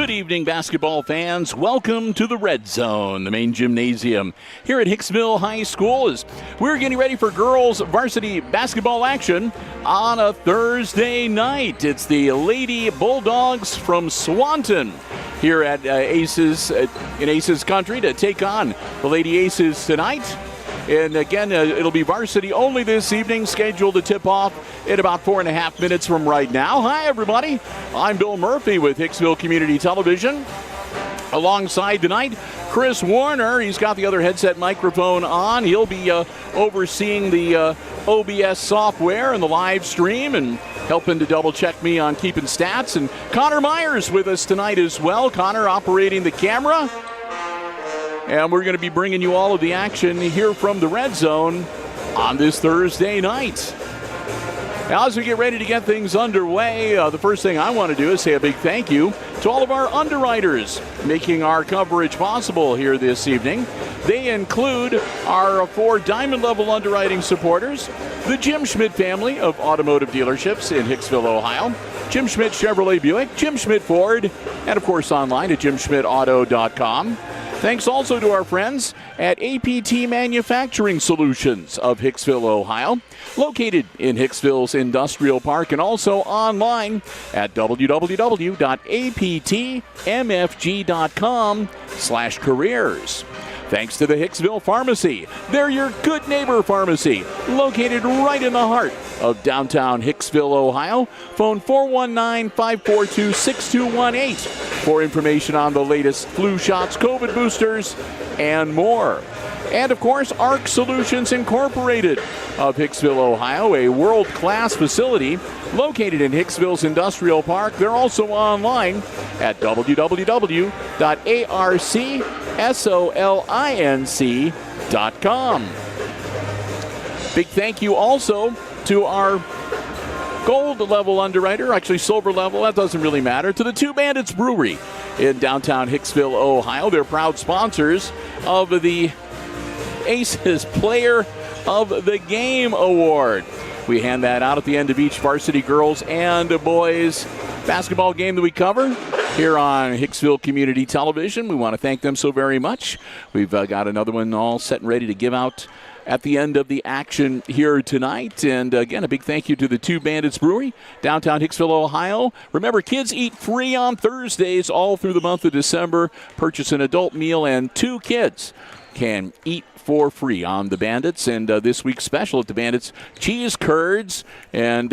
Good evening, basketball fans. Welcome to the Red Zone, the main gymnasium here at Hicksville High School, as we're getting ready for girls varsity basketball action on a Thursday night. It's the Lady Bulldogs from Swanton here at Aces in Aces Country to take on the Lady Aces tonight. And again, it'll be varsity only this evening, scheduled to tip off in about 4.5 minutes from right now. Hi, everybody. I'm Bill Murphy with Hicksville Community Television. Alongside tonight, Chris Warner. He's got the other headset microphone on. He'll be overseeing the OBS software and the live stream and helping to double check me on keeping stats. And Connor Myers with us tonight as well. Connor operating the camera. And we're going to be bringing you all of the action here from the Red Zone on this Thursday night. Now, as we get ready to get things underway, the first thing I want to do is say a big thank you to all of our underwriters making our coverage possible here this evening. They include our 4 diamond level underwriting supporters, the Jim Schmidt family of automotive dealerships in Hicksville, Ohio, Jim Schmidt Chevrolet Buick, Jim Schmidt Ford, and of course online at jimschmidtauto.com. Thanks also to our friends at APT Manufacturing Solutions of Hicksville, Ohio, located in Hicksville's Industrial Park and also online at www.aptmfg.com/careers. Thanks to the Hicksville Pharmacy. They're your good neighbor pharmacy, located right in the heart of downtown Hicksville, Ohio. Phone 419-542-6218 for information on the latest flu shots, COVID boosters, and more. And, of course, ARC Solutions Incorporated of Hicksville, Ohio, a world-class facility located in Hicksville's Industrial Park. They're also online at www.arcsolinc.com. Big thank you also to our gold level underwriter, actually silver level, that doesn't really matter, to the Two Bandits Brewery in downtown Hicksville, Ohio. They're proud sponsors of the Aces Player of the Game Award. We hand that out at the end of each varsity girls and boys basketball game that we cover here on Hicksville Community Television. We want to thank them so very much. We've got another one all set and ready to give out at the end of the action here tonight. And again, a big thank you to the Two Bandits Brewery, downtown Hicksville, Ohio. Remember, kids eat free on Thursdays all through the month of December. Purchase an adult meal and 2 kids can eat for free on the Bandits. And this week's special at the Bandits, cheese curds and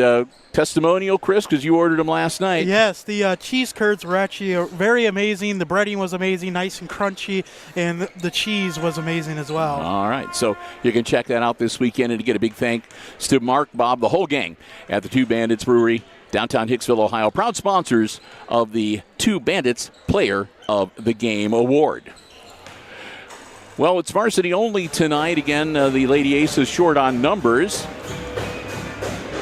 testimonial, Chris, because you ordered them last night. Yes, the cheese curds were actually very amazing. The breading was amazing, nice and crunchy, and the cheese was amazing as well. All right, so you can check that out this weekend. And to get a big thanks to Mark, Bob, the whole gang at the Two Bandits Brewery, downtown Hicksville, Ohio, proud sponsors of the Two Bandits Player of the Game Award. Well, it's varsity only tonight. Again, the Lady Aces short on numbers.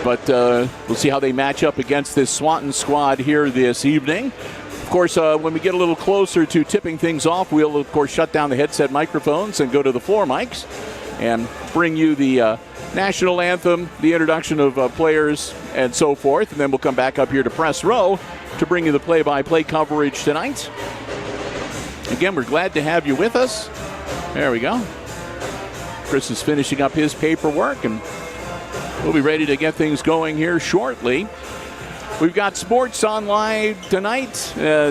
But we'll see how they match up against this Swanton squad here this evening. Of course, when we get a little closer to tipping things off, we'll, of course, shut down the headset microphones and go to the floor mics and bring you the national anthem, the introduction of players, and so forth. And then we'll come back up here to press row to bring you the play-by-play coverage tonight. Again, we're glad to have you with us. There we go. Chris is finishing up his paperwork, and we'll be ready to get things going here shortly. We've got sports on live tonight.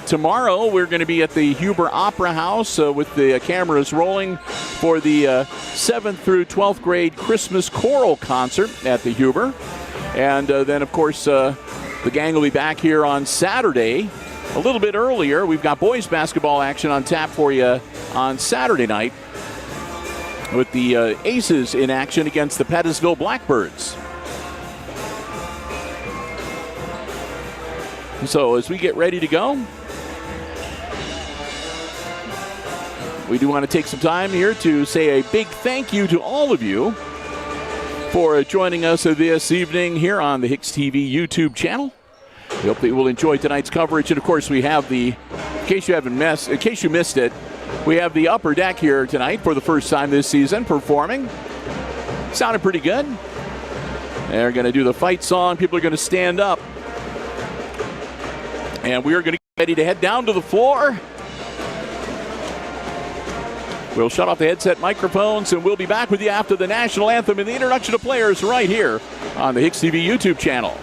Tomorrow, we're going to be at the Huber Opera House with the cameras rolling for the 7th through 12th grade Christmas choral concert at the Huber. And then, of course, the gang will be back here on Saturday. A little bit earlier, we've got boys basketball action on tap for you on Saturday night with the Aces in action against the Pettisville Blackbirds. So as we get ready to go, we do want to take some time here to say a big thank you to all of you for joining us this evening here on the HIX-TV YouTube channel. We hope that you will enjoy tonight's coverage. And, of course, we have in case you missed it, we have the upper deck here tonight for the first time this season performing. Sounded pretty good. They're going to do the fight song. People are going to stand up. And we are going to Ready to head down to the floor. We'll shut off the headset microphones, and we'll be back with you after the national anthem and the introduction of players right here on the HIX-TV YouTube channel.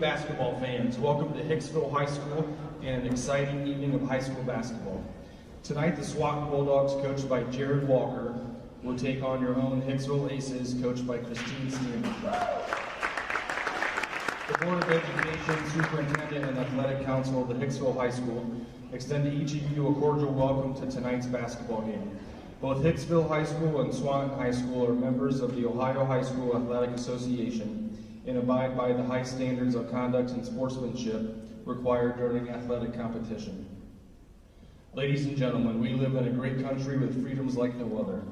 Basketball fans, welcome to Hicksville High School and an exciting evening of high school basketball. Tonight, the Swanton Bulldogs, coached by Jared Walker, will take on your own Hicksville Aces, coached by Christine Stanley. The Board of Education, Superintendent, and Athletic Council of the Hicksville High School extend to each of you a cordial welcome to tonight's basketball game. Both Hicksville High School and Swanton High School are members of the Ohio High School Athletic Association and abide by the high standards of conduct and sportsmanship required during athletic competition. Ladies and gentlemen, we live in a great country with freedoms like no other.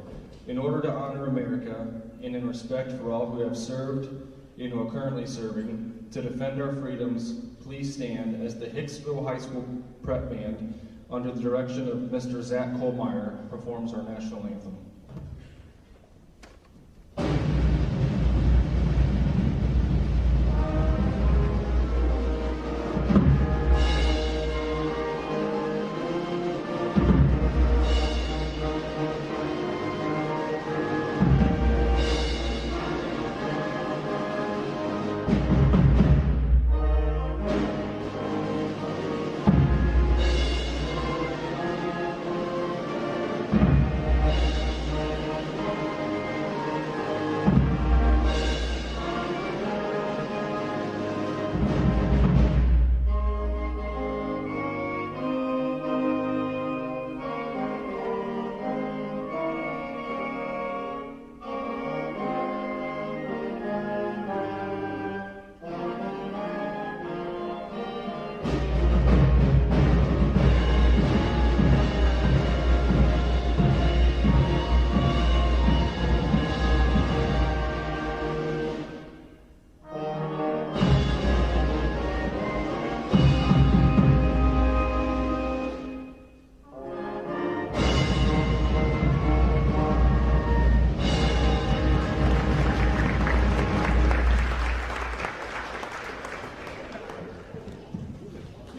In order to honor America and in respect for all who have served and who are currently serving to defend our freedoms, please stand as the Hicksville High School Prep Band, under the direction of Mr. Zach Kohlmeyer, performs our national anthem.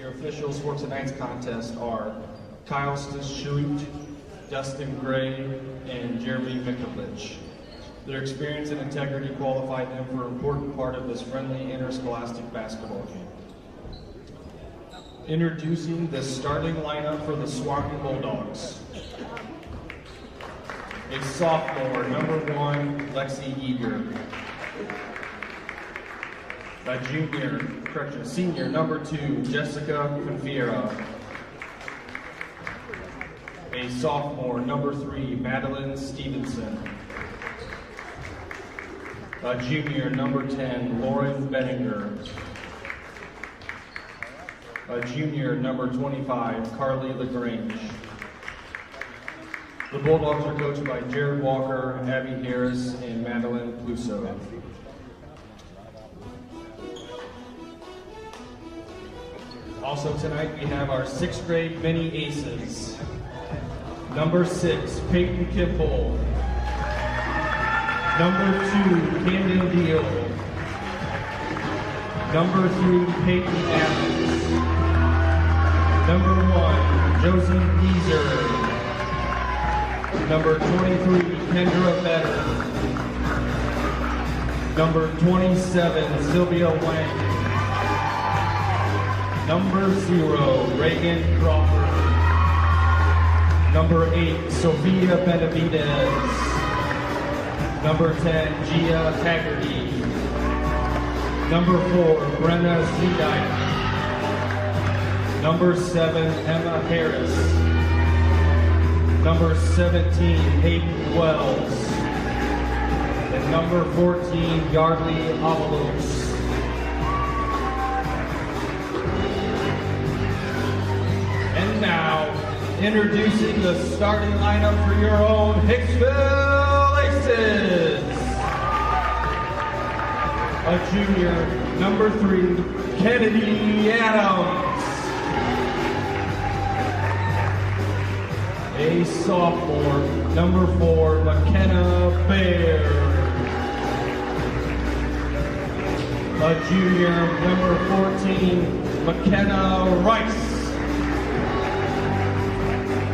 Officials for tonight's contest are Kyle Schuit, Dustin Gray, and Jeremy Mikulich. Their experience and integrity qualify them for an important part of this friendly interscholastic basketball game. Introducing the starting lineup for the Swanton Bulldogs. A sophomore, number 1, Lexi Eager. A senior, number 2, Jessica Confiera. A sophomore, number 3, Madeline Stevenson. A junior, number 10, Lauren Benninger. A junior, number 25, Carly LaGrange. The Bulldogs are coached by Jared Walker, Abby Harris, and Madeline Pluso. Also tonight we have our 6th grade mini aces. Number 6, Peyton Kimball. Number 2, Camden Deal. Number 3, Peyton Adams. Number 1, Josie Deezer. Number 23, Kendra Better. Number 27, Sylvia Wang. Number 0, Reagan Crawford. Number 8, Sophia Benavidez. Number 10, Gia Haggerty. Number 4, Brenna Zedike. Number 7, Emma Harris. Number 17, Hayden Wells. And number 14, Yardley Avalos. And now, introducing the starting lineup for your own Hicksville Aces. Aces. A junior, number 3, Kennedy Adams. A sophomore, number 4, McKenna Baird. A junior, number 14, McKenna Rice.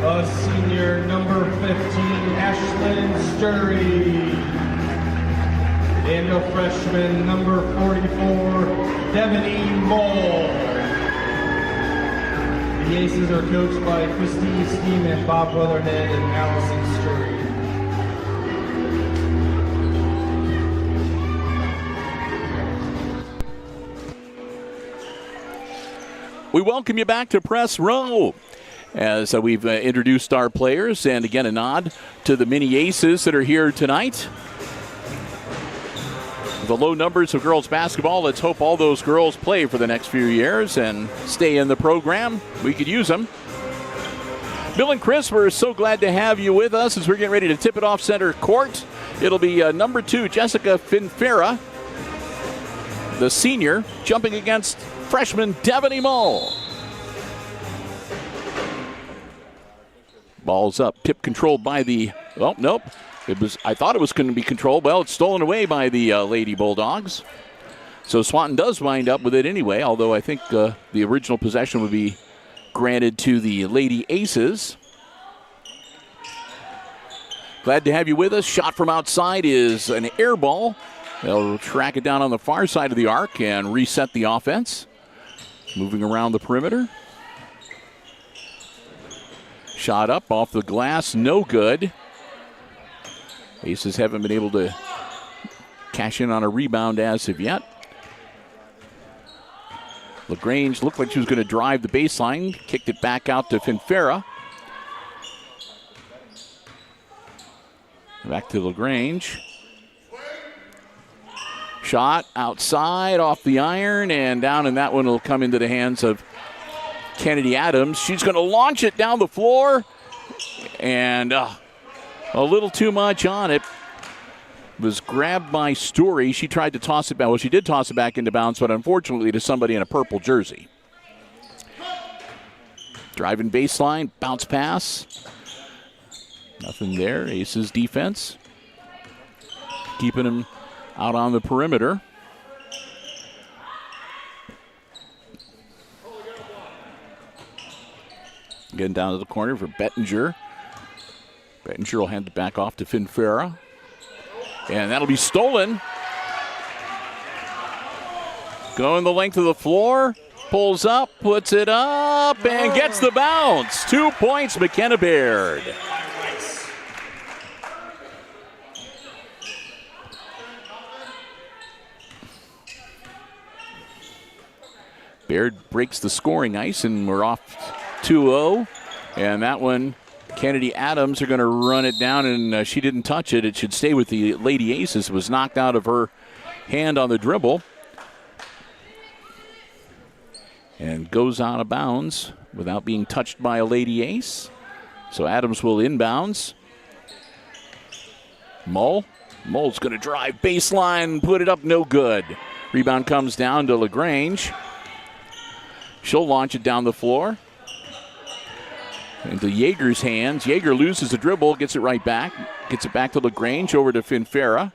A senior, number 15, Ashlyn Sturry. And a freshman, number 44, Devaney Moll. The Aces are coached by Christine Steeman, Bob Weatherhead, and Allison Sturry. We welcome you back to Press Row as we've introduced our players, and again a nod to the mini Aces that are here tonight. The low numbers of girls basketball, let's hope all those girls play for the next few years and stay in the program. We could use them. Bill and Chris, we're so glad to have you with us as we're getting ready to tip it off center court. It'll be number 2, Jessica Finfera, the senior, jumping against freshman Devaney Moll. Ball's up, tip controlled by the, well, nope. I thought it was going to be controlled. Well, it's stolen away by the Lady Bulldogs. So Swanton does wind up with it anyway, although I think the original possession would be granted to the Lady Aces. Glad to have you with us. Shot from outside is an air ball. They'll track it down on the far side of the arc and reset the offense. Moving around the perimeter. Shot up off the glass, no good. Aces haven't been able to cash in on a rebound as of yet. LaGrange looked like she was going to drive the baseline, kicked it back out to Finfera. Back to LaGrange. Shot outside off the iron, and down, and that one will come into the hands of Kennedy Adams. She's going to launch it down the floor, and a little too much on it. Was grabbed by Story. She tried to toss it back. Well, she did toss it back into bounds, but unfortunately to somebody in a purple jersey. Driving baseline, bounce pass. Nothing there. Aces defense. Keeping him out on the perimeter. Getting down to the corner for Bettinger. Bettinger will hand it back off to Finfera. And that'll be stolen. Going the length of the floor. Pulls up, puts it up, and gets the bounce. 2 points, McKenna Baird. Baird breaks the scoring ice, and we're off 2-0. And that one, Kennedy Adams are going to run it down, and she didn't touch it. It should stay with the Lady Aces. It was knocked out of her hand on the dribble. And goes out of bounds without being touched by a Lady Ace. So Adams will inbounds. Moll's going to drive baseline, put it up, no good. Rebound comes down to LaGrange. She'll launch it down the floor. Into Yeager's hands. Yeager loses the dribble, gets it right back. Gets it back to LaGrange, over to Finfera.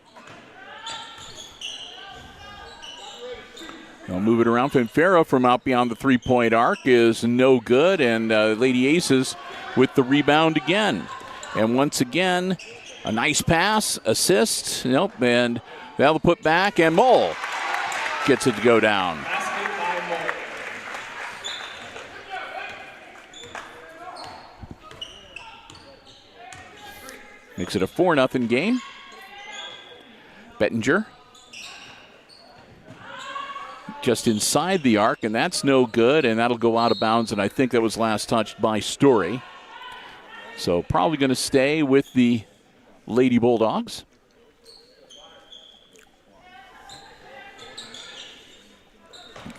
They'll move it around. Finfera from out beyond the three-point arc is no good, and Lady Aces with the rebound again. And once again, a nice pass, assist, nope, and that'll put back, and Moll gets it to go down. Makes it a 4-0 game. Bettinger just inside the arc, and that's no good, and that'll go out of bounds, and I think that was last touched by Story. So probably going to stay with the Lady Bulldogs.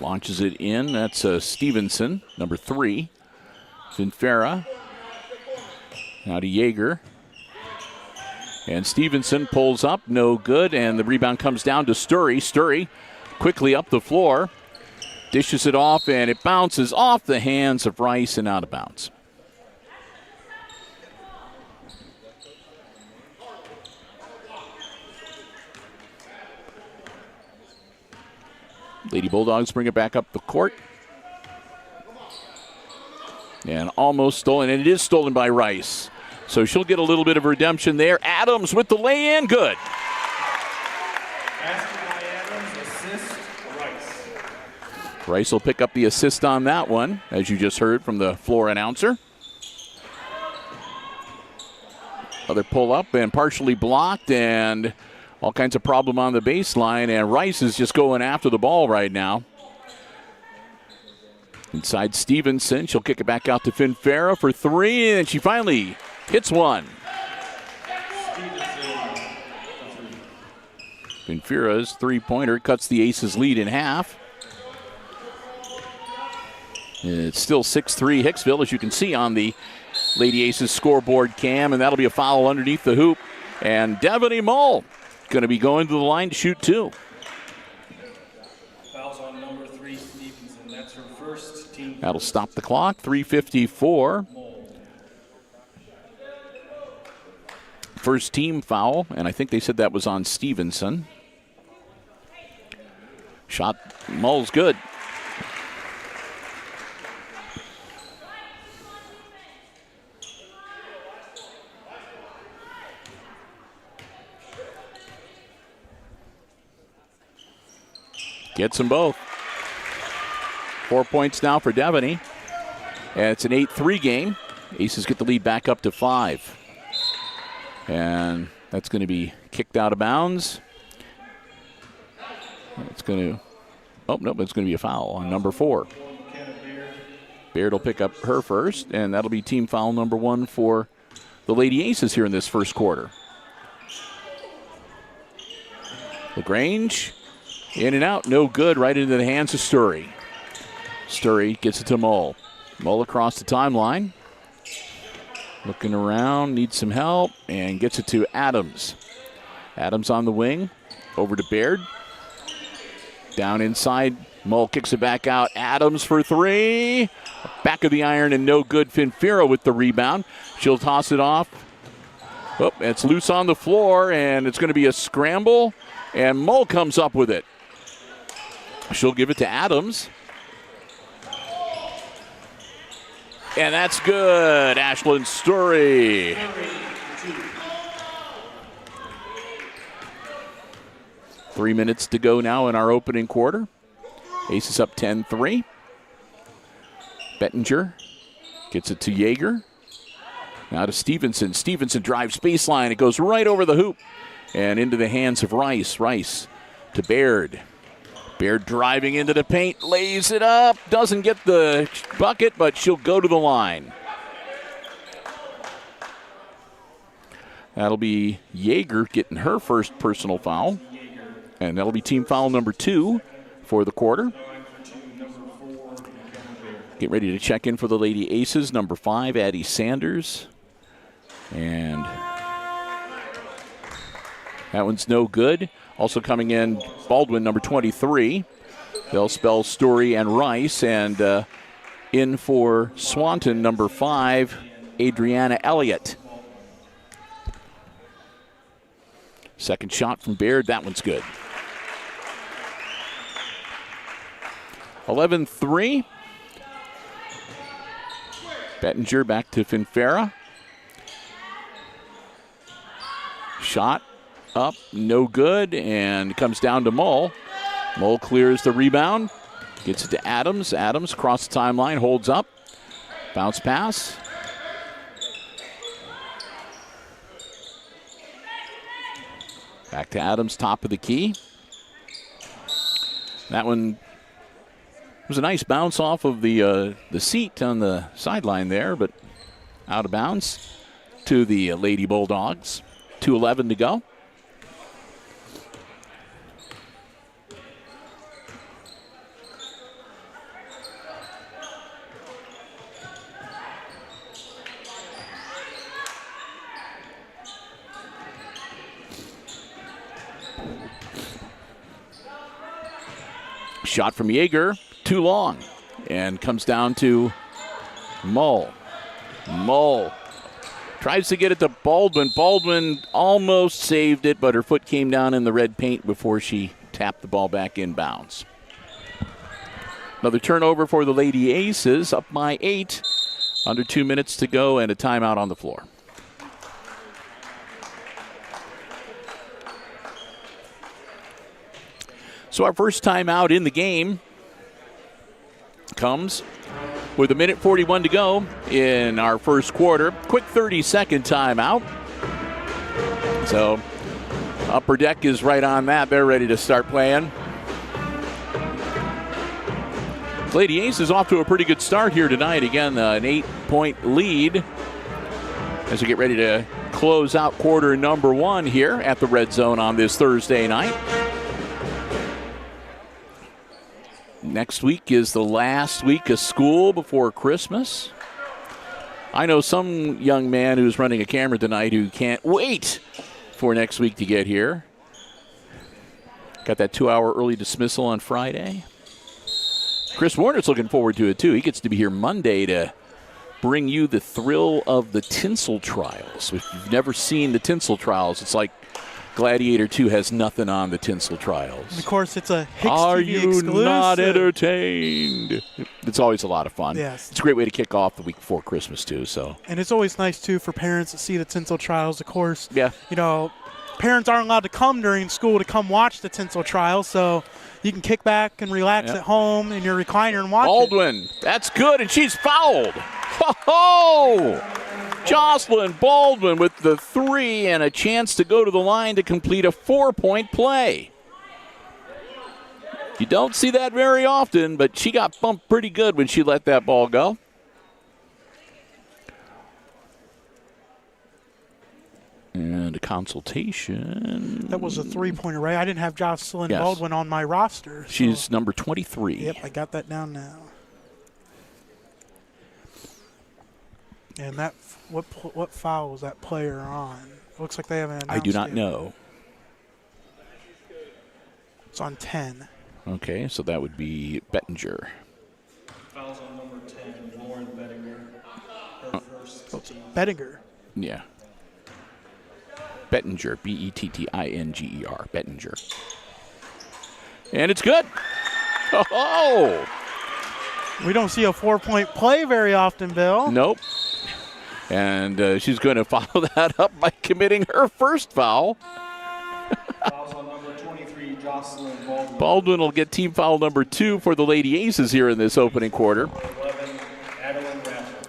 Launches it in. That's Stevenson, number 3. Finfera. Now to Yeager. And Stevenson pulls up, no good, and the rebound comes down to Sturry. Sturry quickly up the floor, dishes it off, and it bounces off the hands of Rice and out of bounds. Lady Bulldogs bring it back up the court. And almost stolen, and it is stolen by Rice. So she'll get a little bit of redemption there. Adams with the lay-in, good. Basket by Adams, assist Rice. Rice will pick up the assist on that one, as you just heard from the floor announcer. Other pull-up and partially blocked, and all kinds of problem on the baseline, and Rice is just going after the ball right now. Inside Stevenson, she'll kick it back out to Finfera for three, and she finally hits one. Finfera's three-pointer cuts the Aces' lead in half. It's still 6-3 Hicksville, as you can see on the Lady Aces scoreboard cam, and that'll be a foul underneath the hoop. And Devaney Mull going to be going to the line to shoot two. Fouls on number 3, Stevenson. That's her first team. That'll stop the clock. 3:54. First team foul, and I think they said that was on Stevenson. Shot, Mull's good. Gets them both. 4 points now for Devaney. And it's an 8-3 game. Aces get the lead back up to 5. And that's going to be kicked out of bounds. It's going to, oh, nope, it's going to be a foul on number 4. Baird will pick up her first, and that'll be team foul number 1 for the Lady Aces here in this first quarter. LaGrange, in and out, no good, right into the hands of Sturry. Sturry gets it to Mull. Mull across the timeline. Looking around, needs some help, and gets it to Adams. Adams on the wing, over to Baird. Down inside, Mull kicks it back out. Adams for three. Back of the iron and no good. Finfera with the rebound. She'll toss it off. Oh, it's loose on the floor, and it's going to be a scramble, and Mull comes up with it. She'll give it to Adams. And that's good. Ashlyn Sturry. 3 minutes to go now in our opening quarter. Aces up 10-3. Bettinger gets it to Yeager. Now to Stevenson. Stevenson drives baseline. It goes right over the hoop and into the hands of Rice. Rice to Baird. Baird driving into the paint, lays it up, doesn't get the bucket, but she'll go to the line. That'll be Yeager getting her first personal foul, and that'll be team foul number 2 for the quarter. Get ready to check in for the Lady Aces, number 5, Addie Sanders. And that one's no good. Also coming in, Baldwin, number 23. They'll spell Story and Rice. And in for Swanton, number 5, Adriana Elliott. Second shot from Baird. That one's good. 11-3. Bettinger back to Finfera. Shot up, no good, and comes down to Mull. Mull clears the rebound, gets it to Adams. Adams across the timeline, holds up. Bounce pass. Back to Adams, top of the key. That one was a nice bounce off of the seat on the sideline there, but out of bounds to the Lady Bulldogs. 2:11 to go. Shot from Yeager, too long, and comes down to Mull. Mull tries to get it to Baldwin. Baldwin almost saved it, but her foot came down in the red paint before she tapped the ball back inbounds. Another turnover for the Lady Aces, up by 8. Under 2 minutes to go and a timeout on the floor. So our first timeout in the game comes with 1:41 to go in our first quarter. Quick 30-second timeout. So Upper Deck is right on that. They're ready to start playing. Lady Ace is off to a pretty good start here tonight. Again, an 8-point lead as we get ready to close out quarter number 1 here at the Red Zone on this Thursday night. Next week is the last week of school before Christmas. I know some young man who's running a camera tonight who can't wait for next week to get here. Got that 2-hour early dismissal on Friday. Chris Warner's looking forward to it, too. He gets to be here Monday to bring you the thrill of the tinsel trials. If you've never seen the tinsel trials, it's like Gladiator 2 has nothing on the tinsel trials. And of course, it's a HIX-TV Are you exclusive. not entertained? It's always a lot of fun. Yes. It's a great way to kick off the week before Christmas, too. So. And it's always nice, too, for parents to see the tinsel trials. Of course, Yeah. you know, parents aren't allowed to come during school to come watch the tinsel trials, so you can kick back and relax at home in your recliner and watch Baldwin, that's good, and she's fouled. Ho-ho! Jocelyn Baldwin with the 3 and a chance to go to the line to complete a 4-point play. You don't see that very often, but she got bumped pretty good when she let that ball go. And a consultation. That was a 3-pointer, right? I didn't have Jocelyn Yes. Baldwin on my roster. So. She's number 23. Yep, I got that down now. And that, what foul was that player on? It looks like they haven't announced I do not it. know. It's on 10. Okay, so that would be Bettinger. Fouls on number 10, Lauren Bettinger. Her first team. Bettinger. Yeah. Bettinger, Bettinger, Bettinger. And it's good. Oh! We don't see a 4-point play very often, Bill. Nope. And she's going to follow that up by committing her first foul. Fouls on number 23, Jocelyn Baldwin. Baldwin will get team foul number 2 for the Lady Aces here in this opening quarter. 11, Adeline Radford.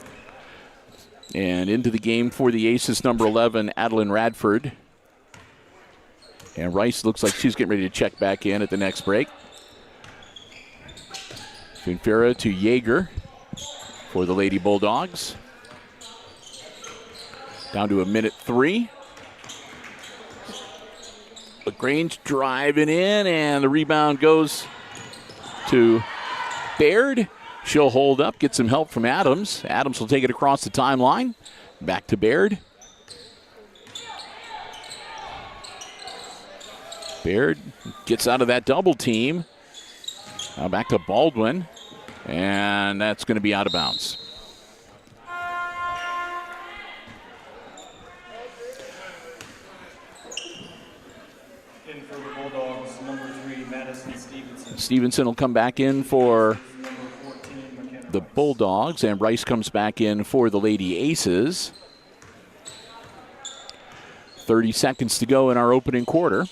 And into the game for the Aces, number 11, Adeline Radford. And Rice looks like she's getting ready to check back in at the next break. Finfera to Yeager for the Lady Bulldogs. Down to 1:03. LaGrange driving in, and the rebound goes to Baird. She'll hold up, get some help from Adams. Adams will take it across the timeline. Back to Baird. Baird gets out of that double team. Now back to Baldwin, and that's going to be out of bounds. In for the Bulldogs, number 3, Madison Stevenson. Stevenson will come back in for Number 14, McKenna the Rice. Bulldogs, and Rice comes back in for the Lady Aces. 30 seconds to go in our opening quarter.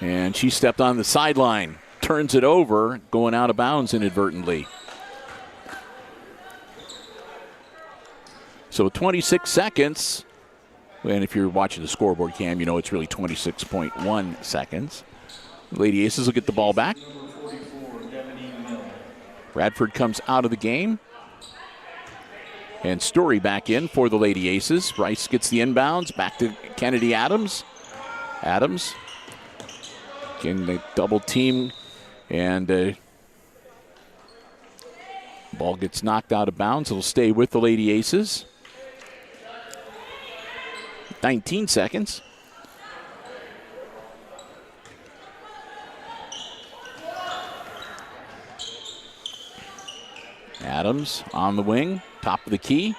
And she stepped on the sideline, turns it over, going out of bounds inadvertently. So 26 seconds, and if you're watching the scoreboard cam, you know it's really 26.1 seconds. Lady Aces will get the ball back. Number 44, Devanine Miller. Radford comes out of the game. And Story back in for the Lady Aces. Rice gets the inbounds, back to Kennedy Adams. Adams getting the double team, and ball gets knocked out of bounds. It'll stay with the Lady Aces. 19 seconds. Adams on the wing, top of the key,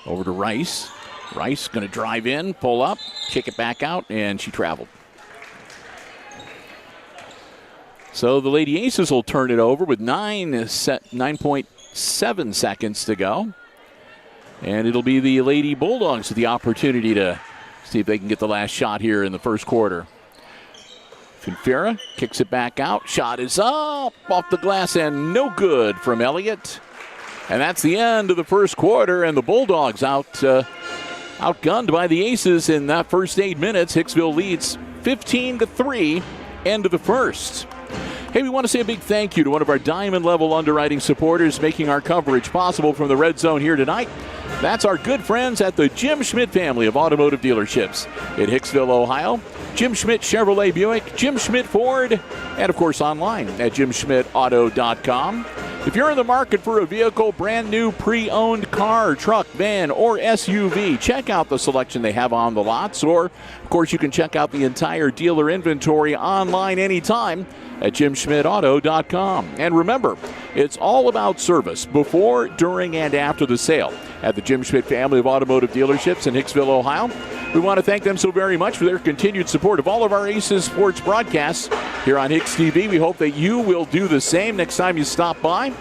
over to Rice. Rice going to drive in, pull up, kick it back out, and she traveled. So the Lady Aces will turn it over with 9.7 seconds to go. And it'll be the Lady Bulldogs with the opportunity to see if they can get the last shot here in the first quarter. Finfera kicks it back out. Shot is up off the glass and no good from Elliott. And that's the end of the first quarter, and the Bulldogs outgunned by the Aces in that first 8 minutes. Hicksville leads 15-3, end of the first. Hey, we want to say a big thank you to one of our diamond-level underwriting supporters making our coverage possible from the Red Zone here tonight. That's our good friends at the Jim Schmidt family of automotive dealerships in Hicksville, Ohio. Jim Schmidt Chevrolet Buick, Jim Schmidt Ford, and of course online at jimschmidtauto.com. If you're in the market for a vehicle, brand new pre-owned car, truck, van, or SUV, check out the selection they have on the lots. Or, of course, you can check out the entire dealer inventory online anytime at jimschmidtauto.com. And remember, it's all about service before, during, and after the sale at the Jim Schmidt family of automotive dealerships in Hicksville, Ohio. We want to thank them so very much for their continued support of all of our Aces sports broadcasts here on HIX-TV. We hope that you will do the same next time you stop by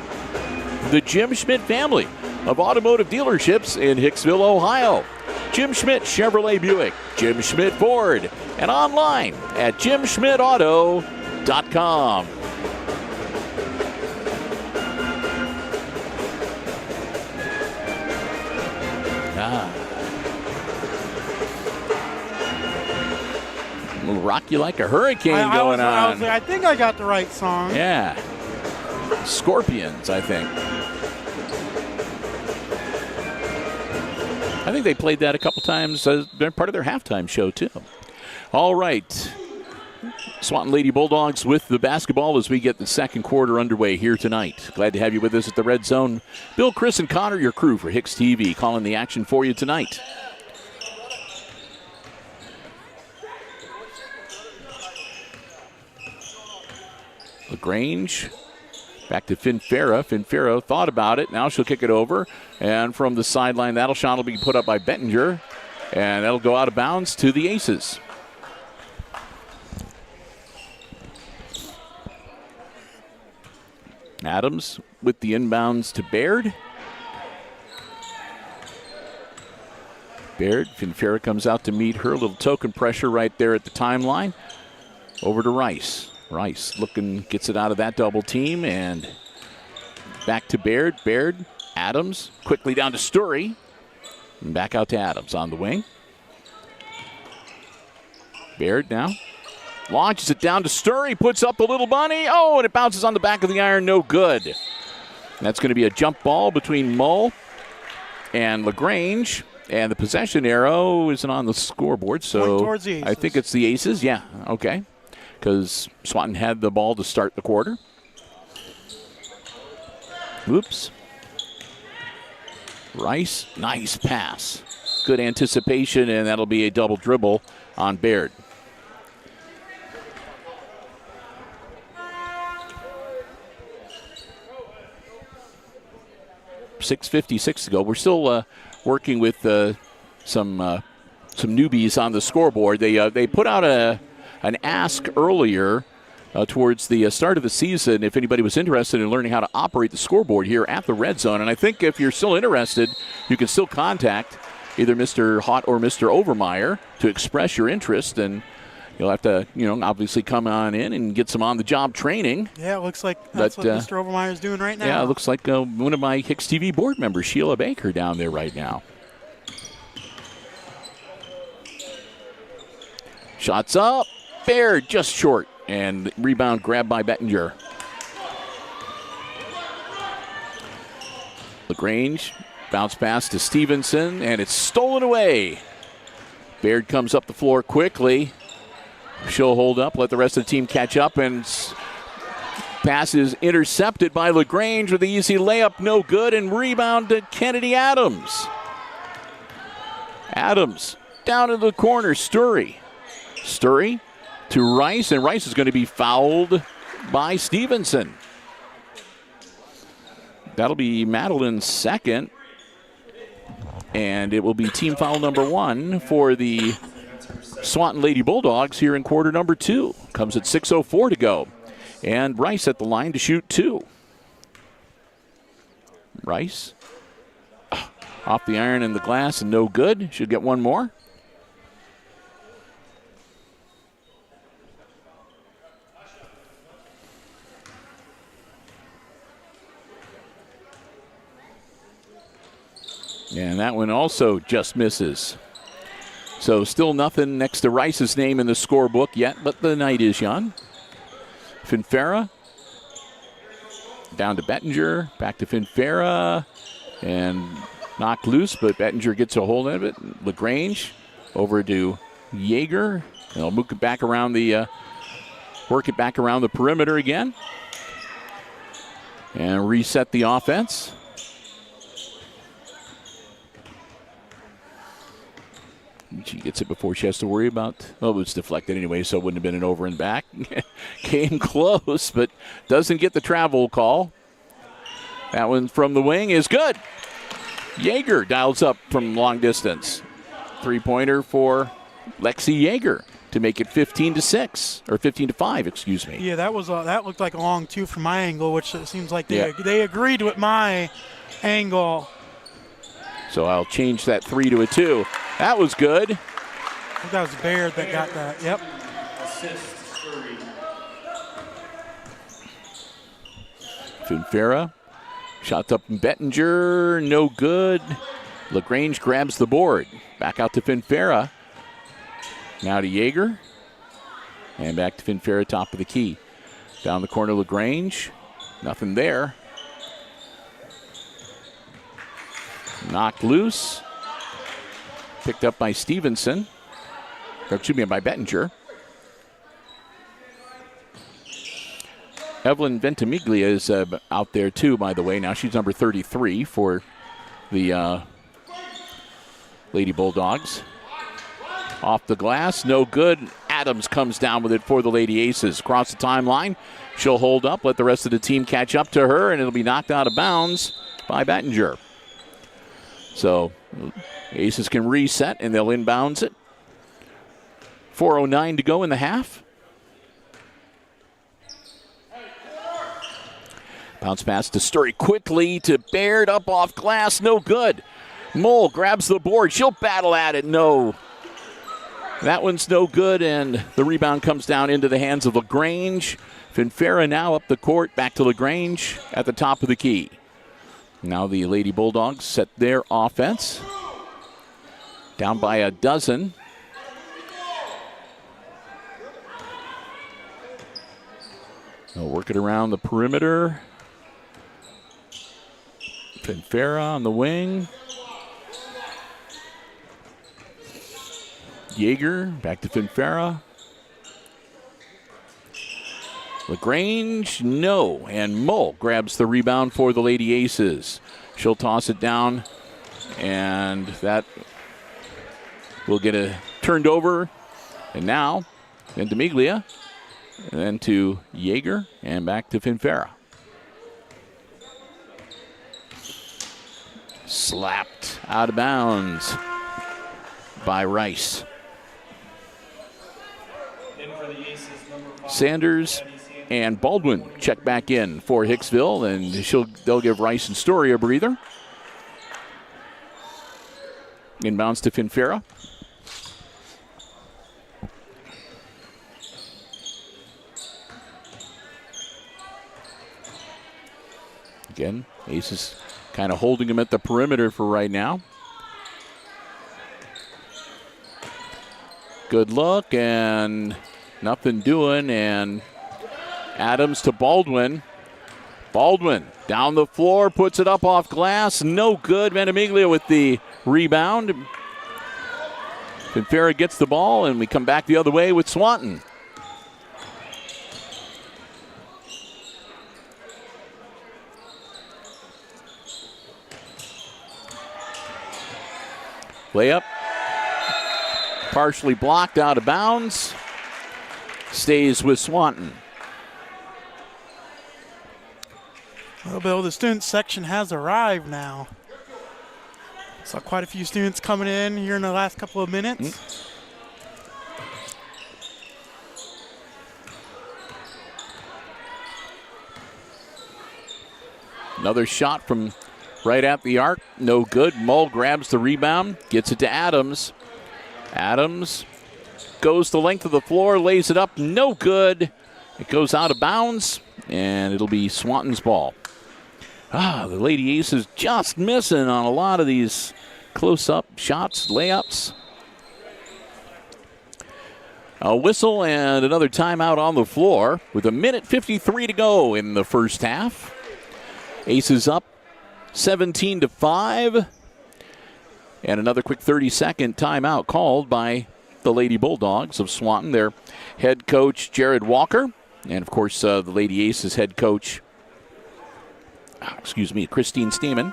the Jim Schmidt family of automotive dealerships in Hicksville, Ohio. Jim Schmidt Chevrolet Buick, Jim Schmidt Ford, and online at jimschmidtauto.com. We'll rock you like a hurricane going on. I think I got the right song. Yeah. Scorpions, I think. I think they played that a couple times. They're part of their halftime show, too. All right. Swanton Lady Bulldogs with the basketball as we get the second quarter underway here tonight. Glad to have you with us at the Red Zone. Bill, Chris, and Connor, your crew for HIX-TV, calling the action for you tonight. LaGrange back to Finfera. Finfera thought about it. Now she'll kick it over. And from the sideline, that shot will be put up by Bettinger. And that'll go out of bounds to the Aces. Adams with the inbounds to Baird. Baird, Finfera comes out to meet her. A little token pressure right there at the timeline. Over to Rice. Rice looking, gets it out of that double team, and back to Baird. Baird, Adams, quickly down to Story. And back out to Adams on the wing. Baird now launches it down to Story, puts up the little bunny. Oh, and it bounces on the back of the iron, no good. And that's going to be a jump ball between Mull and LaGrange. And the possession arrow isn't on the scoreboard, so I think it's the Aces. Yeah, okay. Because Swanton had the ball to start the quarter. Oops. Rice, nice pass. Good anticipation, and that'll be a double dribble on Baird. .656 to go. We're still working with some newbies on the scoreboard. They put out an ask earlier towards the start of the season if anybody was interested in learning how to operate the scoreboard here at the Red Zone. And I think if you're still interested, you can still contact either Mr. Hott or Mr. Overmeyer to express your interest. And you'll have to, obviously come on in and get some on-the-job training. Yeah, it looks like that's what Mr. Overmeyer is doing right now. Yeah, it looks like one of my HIX-TV board members, Sheila Baker, down there right now. Shots up. Baird just short, and rebound grabbed by Bettinger. LaGrange bounce pass to Stevenson, and it's stolen away. Baird comes up the floor quickly. She'll hold up, let the rest of the team catch up, and pass is intercepted by LaGrange with the easy layup, no good, and rebound to Kennedy Adams. Adams down in the corner, Sturry to Rice, and Rice is going to be fouled by Stevenson. That'll be Madeline's second. And it will be team foul number 1 for the Swanton Lady Bulldogs here in quarter number 2. Comes at 6:04 to go. And Rice at the line to shoot 2. Rice off the iron and the glass and no good. Should get one more. And that one also just misses. So still nothing next to Rice's name in the scorebook yet, but the night is young. Finfera down to Bettinger, back to Finfera, and knocked loose, but Bettinger gets a hold of it. LaGrange over to Yeager. They'll move it back around the, work it back around the perimeter again, and reset the offense. She gets it before she has to worry about, well, it was deflected anyway, so it wouldn't have been an over and back. Came close, but doesn't get the travel call. That one from the wing is good. Yeager dials up from long distance. 3-pointer for Lexi Yeager to make it 15-6, or 15-5, excuse me. Yeah, that looked like a long 2 from my angle, which it seems like they agreed with my angle. So I'll change that 3 to a 2. That was good. I think that was Baird that got that. Yep. Assist, Surrey. Finfera shot up from Bettinger, no good. LaGrange grabs the board. Back out to Finfera. Now to Yeager. And back to Finfera, top of the key. Down the corner, LaGrange. Nothing there. Knocked loose. Picked up by Stevenson. Or excuse me, by Bettinger. Evelyn Ventimiglia is out there too, by the way. Now she's number 33 for the Lady Bulldogs. Off the glass, no good. Adams comes down with it for the Lady Aces. Across the timeline, she'll hold up, let the rest of the team catch up to her, and it'll be knocked out of bounds by Bettinger. So Aces can reset, and they'll inbounds it. 4:09 to go in the half. Bounce pass to Sturry quickly to Baird, up off glass, no good. Mole grabs the board, she'll battle at it, no. That one's no good, and the rebound comes down into the hands of LaGrange. Finfera now up the court, back to LaGrange at the top of the key. Now the Lady Bulldogs set their offense. Down by a dozen. They'll work it around the perimeter. Finfera on the wing. Yeager back to Finfera. LaGrange, no. And Mull grabs the rebound for the Lady Aces. She'll toss it down, and that will get it turned over. And now, Ventimiglia, and then to Yeager, and back to Finfera. Slapped out of bounds by Rice. Sanders and Baldwin check back in for Hicksville, and they'll give Rice and Story a breather. Inbounds to Finfera. Again, Aces kind of holding him at the perimeter for right now. Good look, and nothing doing, and Adams to Baldwin. Baldwin down the floor, puts it up off glass. No good. Ventimiglia with the rebound. Finfera gets the ball, and we come back the other way with Swanton. Layup. Partially blocked out of bounds. Stays with Swanton. Well, Bill, the student section has arrived now. Saw quite a few students coming in here in the last couple of minutes. Another shot from right at the arc. No good. Mull grabs the rebound, gets it to Adams. Adams goes the length of the floor, lays it up. No good. It goes out of bounds, and it'll be Swanton's ball. The Lady Aces just missing on a lot of these close-up shots, layups. A whistle and another timeout on the floor with 1:53 to go in the first half. Aces up 17-5. And another quick 30-second timeout called by the Lady Bulldogs of Swanton. Their head coach, Jared Walker. And, of course, the Lady Aces head coach, Christine Steeman.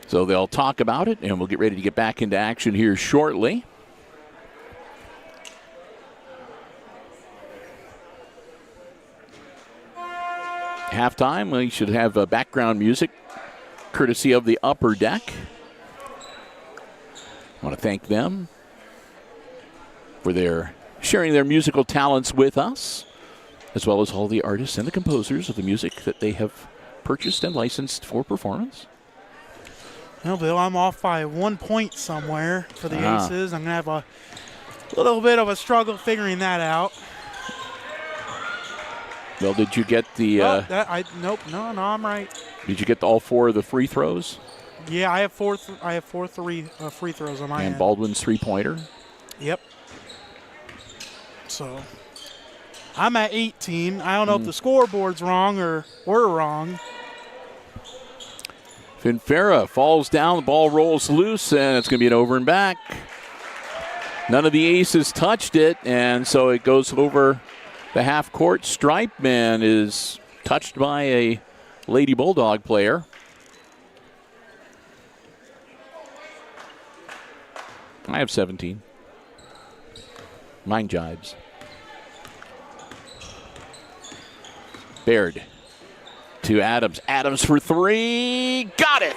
So they'll talk about it, and we'll get ready to get back into action here shortly. Halftime, we should have background music courtesy of the Upper Deck. I want to thank them for their sharing their musical talents with us, as well as all the artists and the composers of the music that they have purchased and licensed for performance. Well, Bill, I'm off by 1 point somewhere for the Aces. I'm going to have a little bit of a struggle figuring that out. Well, did you get the... Nope, no, I'm right. Did you get all 4 of the free throws? Yeah, I have four free throws on my end. And Baldwin's three-pointer? Yep. So, I'm at 18. I don't know if the scoreboard's wrong or we're wrong. Finfera falls down, the ball rolls loose, and it's going to be an over and back. None of the Aces touched it, and so it goes over the half-court stripe and is touched by a Lady Bulldog player. I have 17. Mine jibes. Baird to Adams. Adams for 3. Got it!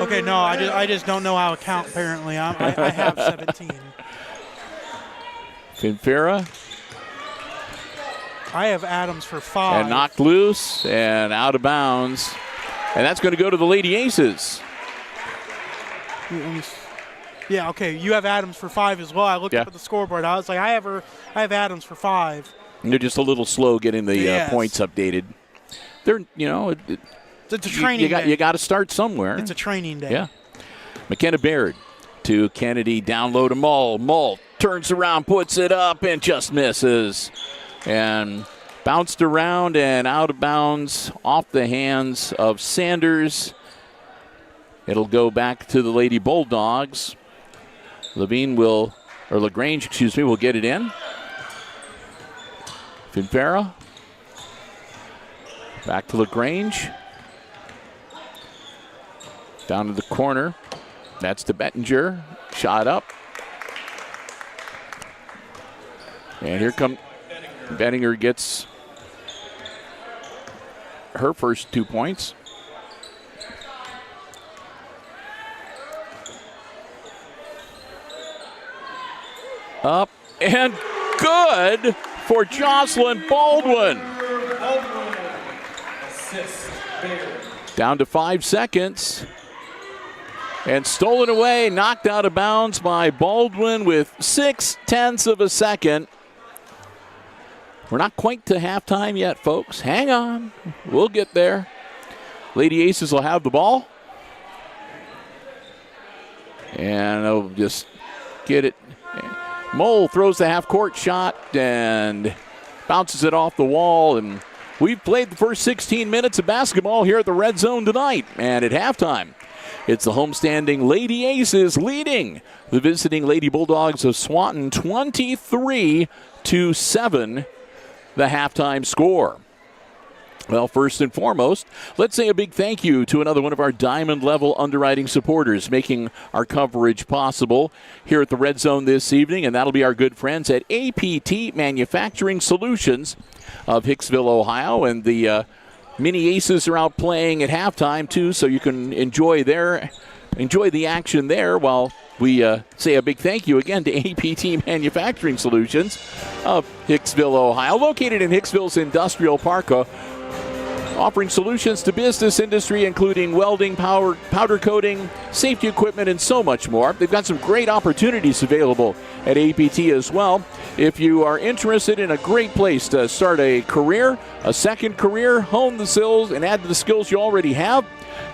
Okay, no, I just don't know how to count, apparently. I have 17. Finfera. I have Adams for 5. And knocked loose and out of bounds. And that's going to go to the Lady Aces. Yeah, okay, you have Adams for 5 as well. I looked up at the scoreboard. I was like, I have Adams for 5. And they're just a little slow getting the points updated. They're, it's a training day. You got to start somewhere. It's a training day. Yeah. McKenna Baird to Kennedy, down low to Mull. Mull turns around, puts it up, and just misses. And bounced around and out of bounds off the hands of Sanders. It'll go back to the Lady Bulldogs. LaGrange, will get it in. Finfera. Back to LaGrange. Down to the corner. That's to Bettinger. Shot up. And here comes Bettinger, gets her first 2 points. Up and good for Jocelyn Baldwin. Down to 5 seconds. And stolen away, knocked out of bounds by Baldwin with 0.6 of a second. We're not quite to halftime yet, folks. Hang on. We'll get there. Lady Aces will have the ball. And they'll just get it. Mull throws the half-court shot and bounces it off the wall. And we've played the first 16 minutes of basketball here at the Red Zone tonight. And at halftime, it's the homestanding Lady Aces leading the visiting Lady Bulldogs of Swanton 23-7, the halftime score. Well, first and foremost, let's say a big thank you to another one of our diamond-level underwriting supporters making our coverage possible here at the Red Zone this evening, and that'll be our good friends at APT Manufacturing Solutions of Hicksville, Ohio. And the Mini Aces are out playing at halftime, too, so you can enjoy the action there while we say a big thank you again to APT Manufacturing Solutions of Hicksville, Ohio, located in Hicksville's Industrial Park, offering solutions to business industry, including welding, powder coating, safety equipment, and so much more. They've got some great opportunities available at APT as well. If you are interested in a great place to start a career, a second career, hone the skills, and add to the skills you already have,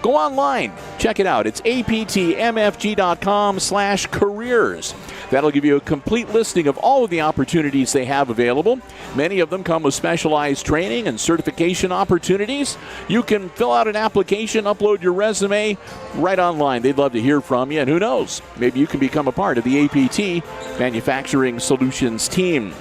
go online. Check it out. It's aptmfg.com/careers. That'll give you a complete listing of all of the opportunities they have available. Many of them come with specialized training and certification opportunities. You can fill out an application, upload your resume right online. They'd love to hear from you, and who knows, maybe you can become a part of the APT Manufacturing Solutions team.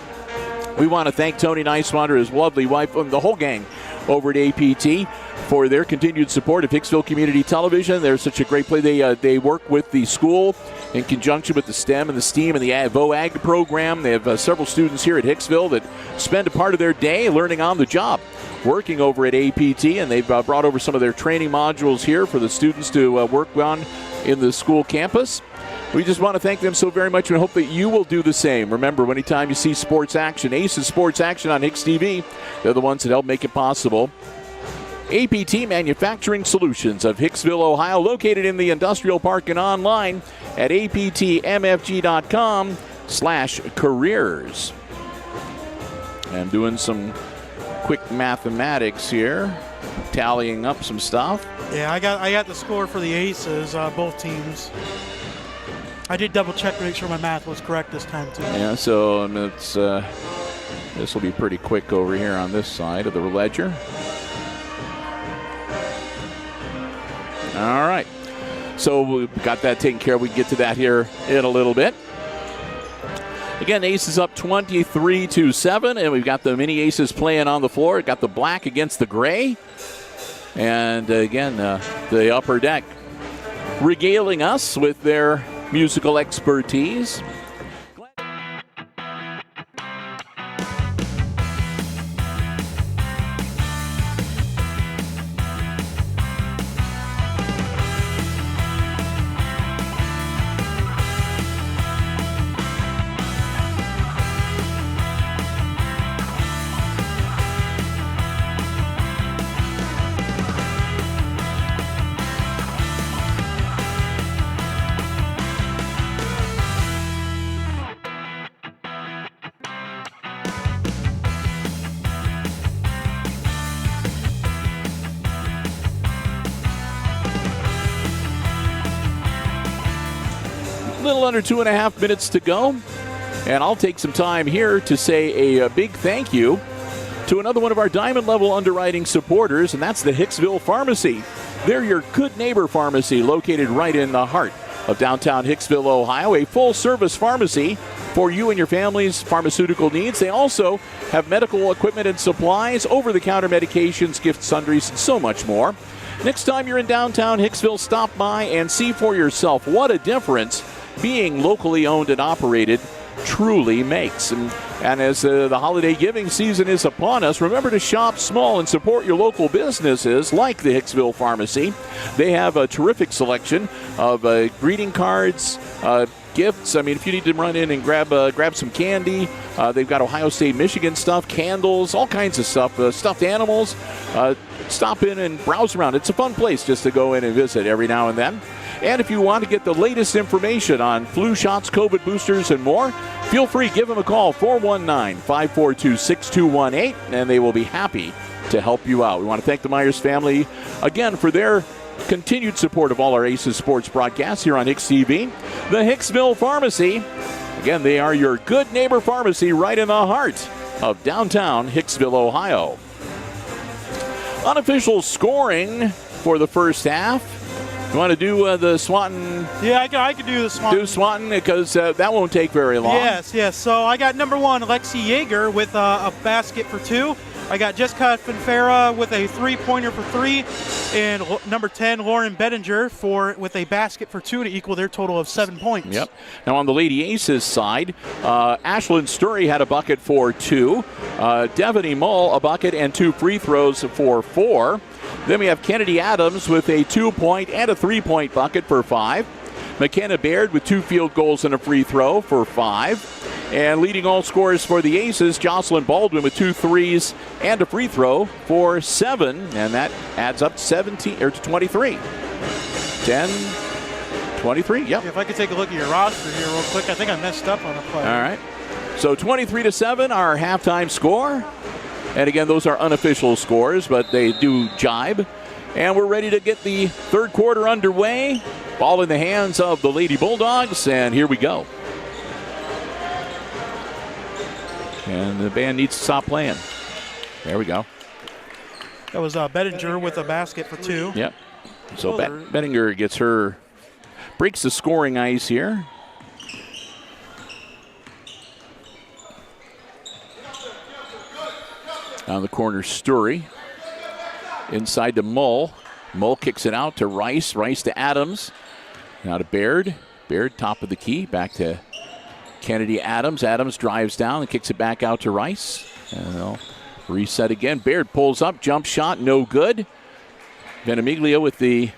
We want to thank Tony Neiswander, his lovely wife, and the whole gang over at APT for their continued support of Hicksville Community Television. They're such a great play. They work with the school in conjunction with the STEM and the STEAM and the VOAG program. They have several students here at Hicksville that spend a part of their day learning on the job, working over at APT, and they've brought over some of their training modules here for the students to work on in the school campus. We just want to thank them so very much and hope that you will do the same. Remember, anytime you see sports action, Aces Sports Action on HIX-TV, they're the ones that help make it possible. APT Manufacturing Solutions of Hicksville, Ohio, located in the Industrial Park and online at aptmfg.com/careers. I'm doing some quick mathematics here, tallying up some stuff. Yeah, I got the score for the Aces, both teams. I did double check to make sure my math was correct this time too. Yeah, so it's this will be pretty quick over here on this side of the ledger. All right, so we got that taken care of. We can get to that here in a little bit. Again, Aces up 23-7, and we've got the Mini Aces playing on the floor. Got the black against the gray, and again, the upper deck regaling us with their musical expertise. Little under 2.5 minutes to go, and I'll take some time here to say a big thank you to another one of our diamond level underwriting supporters, and that's the Hicksville Pharmacy. They're your good neighbor pharmacy located right in the heart of downtown Hicksville, Ohio, a full service pharmacy for you and your family's pharmaceutical needs. They also have medical equipment and supplies, over-the-counter medications, gift sundries, and so much more. Next time you're in downtown Hicksville, stop by and see for yourself what a difference being locally owned and operated truly makes. And as the holiday giving season is upon us, remember to shop small and support your local businesses like the Hicksville Pharmacy. They have a terrific selection of greeting cards, gifts. I mean, if you need to run in and grab some candy, they've got Ohio State, Michigan stuff, candles, all kinds of stuff, stuffed animals. Stop in and browse around. It's a fun place just to go in and visit every now and then. And if you want to get the latest information on flu shots, COVID boosters, and more, feel free, give them a call, 419-542-6218, and they will be happy to help you out. We want to thank the Myers family again for their continued support of all our Aces sports broadcasts here on HIX-TV. The Hicksville Pharmacy, again, they are your good neighbor pharmacy right in the heart of downtown Hicksville, Ohio. Unofficial scoring for the first half. You want to do the Swanton? Yeah, I could do the Swanton. Do Swanton because that won't take very long. Yes. So I got number 1, Alexi Yeager, with a basket for 2. I got Jessica Finfera with a three-pointer for 3, and number 10, Lauren Bettinger with a basket for 2 to equal their total of 7 points. Yep. Now on the Lady Aces side, Ashlyn Sturry had a bucket for 2. Devaney Mull a bucket and 2 free throws for 4. Then we have Kennedy Adams with a 2-point and a 3-point bucket for 5. McKenna Baird with 2 field goals and a free throw for 5. And leading all scorers for the Aces, Jocelyn Baldwin with 2 threes and a free throw for 7. And that adds up to 23. 10, 23, yep. If I could take a look at your roster here real quick, I think I messed up on a play. All right. So 23-7, our halftime score. And again, those are unofficial scores, but they do jibe. And we're ready to get the third quarter underway. Ball in the hands of the Lady Bulldogs, and here we go. And the band needs to stop playing. There we go. That was Bettinger with a basket for 2. Yep. So Bettinger breaks the scoring ice here. On the corner, Sturry. Inside to Mull. Mull kicks it out to Rice. Rice to Adams. Now to Baird. Baird, top of the key. Back to Kennedy Adams. Adams drives down and kicks it back out to Rice. And they'll reset again. Baird pulls up. Jump shot. No good. Ventimiglia with the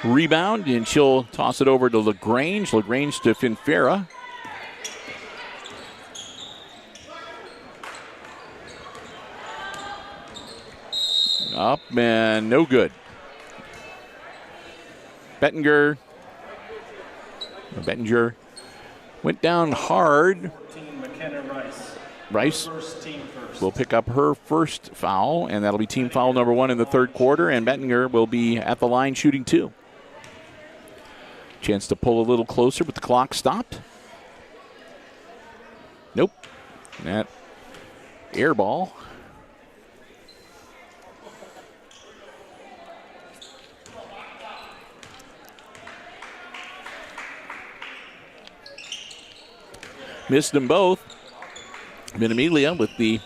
rebound. And she'll toss it over to LaGrange. LaGrange to Finfera. Up and no good. Bettinger went down hard. McKenna Rice First team first. will pick up her first foul, and that'll be team foul number 1 in the third quarter, and Bettinger will be at the line shooting 2. Chance to pull a little closer, but the clock stopped. Nope. That air ball. Missed them both. Ventimiglia with the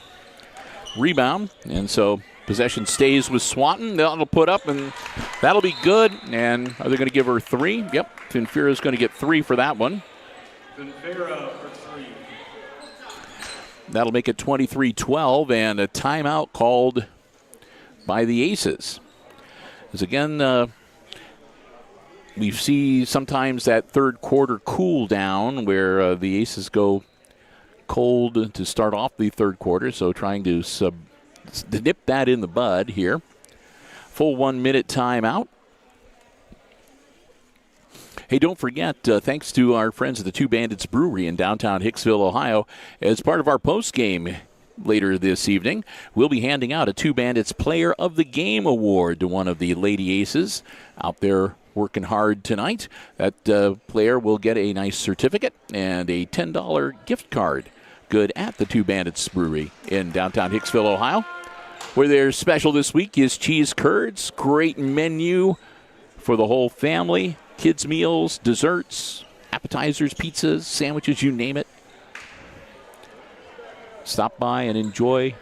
rebound. And so possession stays with Swanton. That'll put up, and that'll be good. And are they going to give her 3? Yep. Finfera's going to get 3 for that one. Finfera for 3. That'll make it 23-12, and a timeout called by the Aces. As again, we see sometimes that third quarter cool down where the Aces go cold to start off the third quarter, so trying to nip that in the bud here. Full 1 minute timeout. Hey, don't forget, thanks to our friends at the Two Bandits Brewery in downtown Hicksville, Ohio, as part of our post game later this evening, we'll be handing out a Two Bandits Player of the Game award to one of the Lady Aces out there working hard tonight. That player will get a nice certificate and a $10 gift card. Good at the Two Bandits Brewery in downtown Hicksville, Ohio. Where their special this week is cheese curds. Great menu for the whole family. Kids' meals, desserts, appetizers, pizzas, sandwiches, you name it. Stop by and enjoy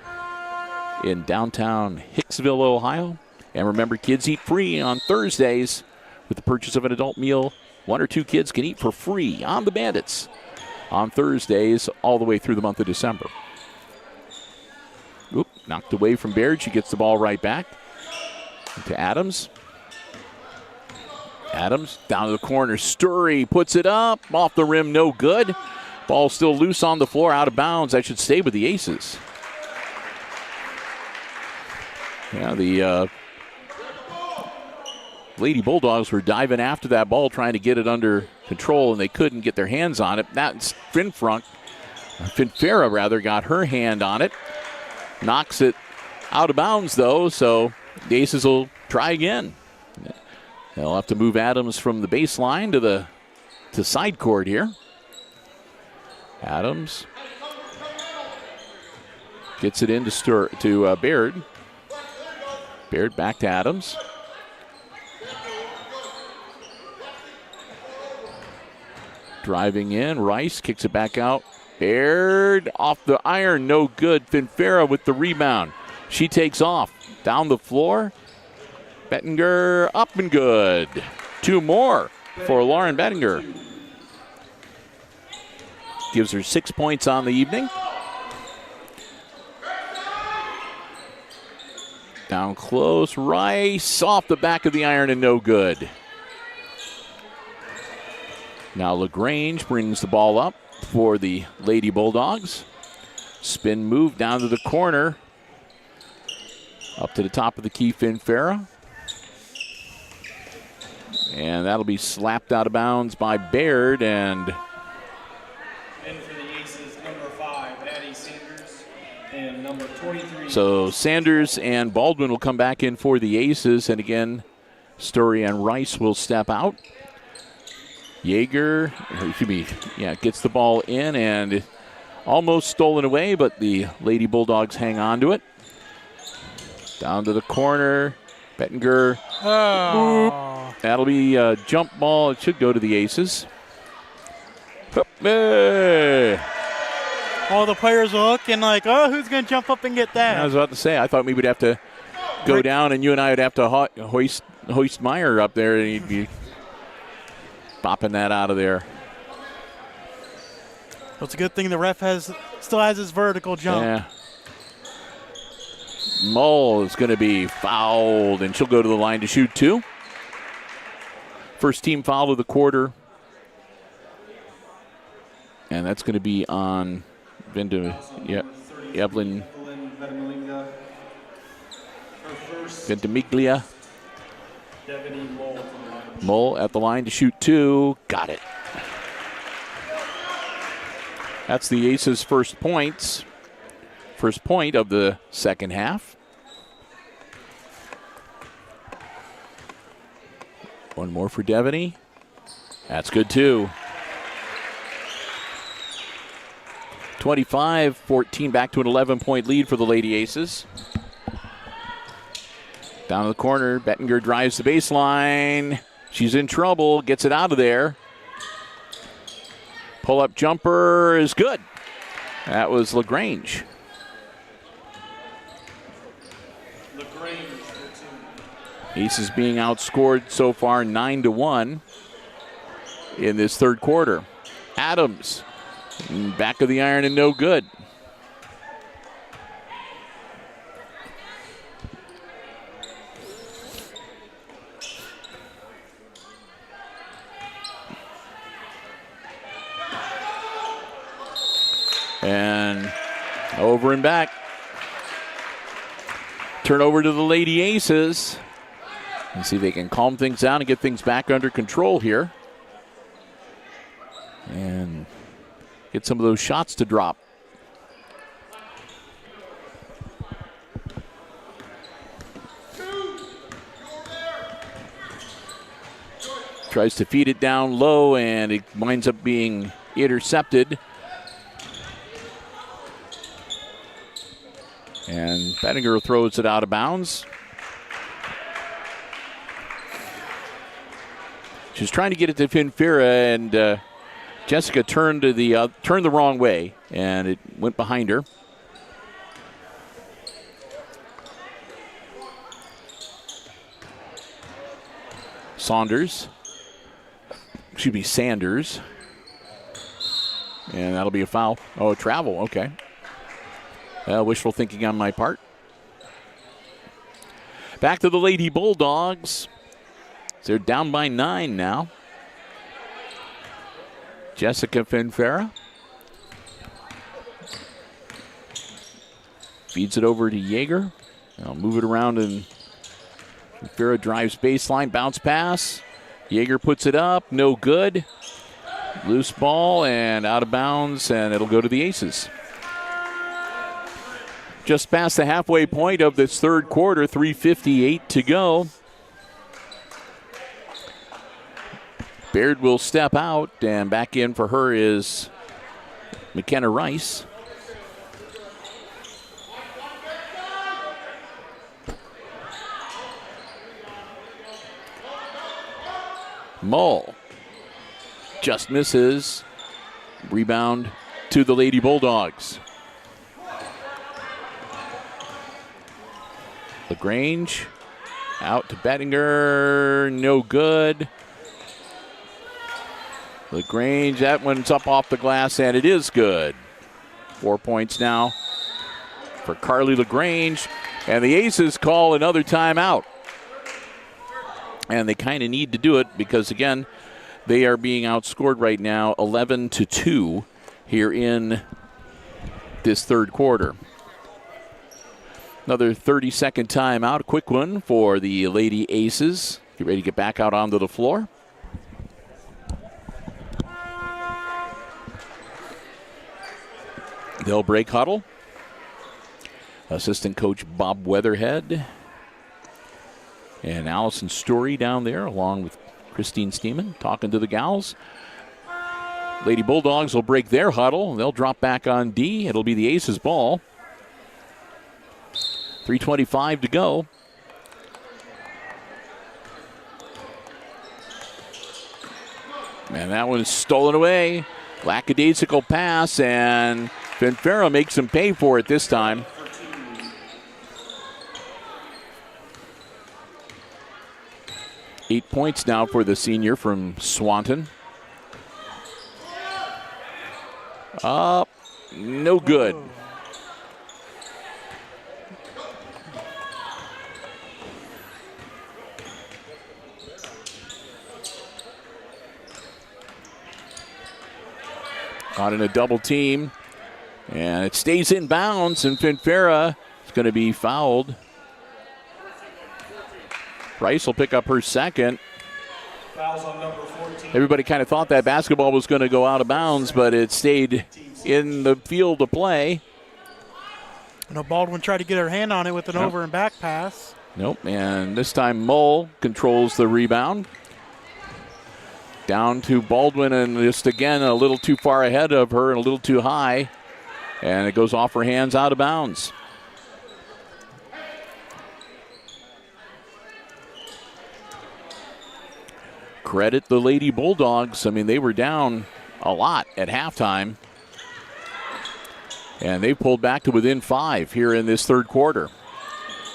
in downtown Hicksville, Ohio. And remember, kids eat free on Thursdays. With the purchase of an adult meal, 1 or 2 kids can eat for free on the Bandits on Thursdays all the way through the month of December. Oop, knocked away from Baird. She gets the ball right back to Adams. Adams down to the corner. Sturry puts it up. Off the rim, no good. Ball still loose on the floor, out of bounds. That should stay with the Aces. Yeah, the Lady Bulldogs were diving after that ball, trying to get it under control, and they couldn't get their hands on it. That's Finfera got her hand on it. Knocks it out of bounds, though, so the Aces will try again. They'll have to move Adams from the baseline to side court here. Adams gets it in to Baird. Baird back to Adams. Driving in, Rice kicks it back out Baird off the iron, no good. Finfera with the rebound. She takes off down the floor. Bettinger up and good. 2 more for Lauren Bettinger. Gives her 6 points on the evening. Down close, Rice off the back of the iron and no good. Now LaGrange brings the ball up for the Lady Bulldogs. Spin move down to the corner. Up to the top of the key, Finfera. And that'll be slapped out of bounds by Baird. And in for the Aces, number 5, Addie Sanders, and number 23. So Sanders and Baldwin will come back in for the Aces. And again, Story and Rice will step out. Yeager, gets the ball in and almost stolen away, but the Lady Bulldogs hang on to it. Down to the corner, Bettinger. Oh. That'll be a jump ball. It should go to the Aces. All the players are looking like, oh, who's going to jump up and get that? I was about to say, I thought maybe we'd have to go down and you and I would have to hoist Meyer up there and he'd be popping that out of there. Well, it's a good thing the ref still has his vertical jump. Yeah. Mull is going to be fouled, and she'll go to the line to shoot 2. First team foul of the quarter. And that's going to be on Evelyn Ventimiglia. Mull at the line to shoot 2. Got it. That's the Aces' first points. First point of the second half. One more for Devaney. That's good too. 25-14, back to an 11-point lead for the Lady Aces. Down to the corner, Bettinger drives the baseline. She's in trouble, gets it out of there. Pull-up jumper is good. That was LaGrange. Aces being outscored so far 9-1 in this third quarter. Adams, back of the iron and no good. And over and back. Turnover to the Lady Aces. And see if they can calm things down and get things back under control here. And get some of those shots to drop. Tries to feed it down low, and it winds up being intercepted. And Bettinger throws it out of bounds. She's trying to get it to Finfera, and Jessica turned the wrong way, and it went behind her. Sanders. And that'll be a foul. Oh, travel, okay. Wishful thinking on my part. Back to the Lady Bulldogs. They're down by 9 now. Jessica Finfera feeds it over to Yeager. I'll move it around, and Finfera drives baseline, bounce pass. Yeager puts it up, no good. Loose ball and out of bounds, and it'll go to the Aces. Just past the halfway point of this third quarter, 3:58 to go. Baird will step out, and back in for her is McKenna Rice. Mull just misses. Rebound to the Lady Bulldogs. LaGrange out to Bettinger, no good. LaGrange, that one's up off the glass, and it is good. 4 points now for Carly LaGrange, and the Aces call another timeout. And they kind of need to do it because, again, they are being outscored right now 11-2 here in this third quarter. Another 30-second timeout, a quick one for the Lady Aces. Get ready to get back out onto the floor. They'll break huddle. Assistant coach Bob Weatherhead and Allison Story down there along with Christine Steeman talking to the gals. Lady Bulldogs will break their huddle. They'll drop back on D. It'll be the Aces ball. 3:25 to go. And that one is stolen away. Lackadaisical pass, and Finfera makes him pay for it this time. Eight points now for the senior from Swanton. Up, no good. Caught in a double team, and it stays in bounds, and Finfera is going to be fouled. Rice will pick up her second. Fouls on number 14. Everybody kind of thought that basketball was going to go out of bounds, but it stayed in the field of play. Baldwin tried to get her hand on it with an over and back pass. Nope, and this time Mull controls the rebound. Down to Baldwin, and just again a little too far ahead of her and a little too high. And it goes off her hands out of bounds. Credit the Lady Bulldogs. I mean, they were down a lot at halftime. And they pulled back to within 5 here in this third quarter.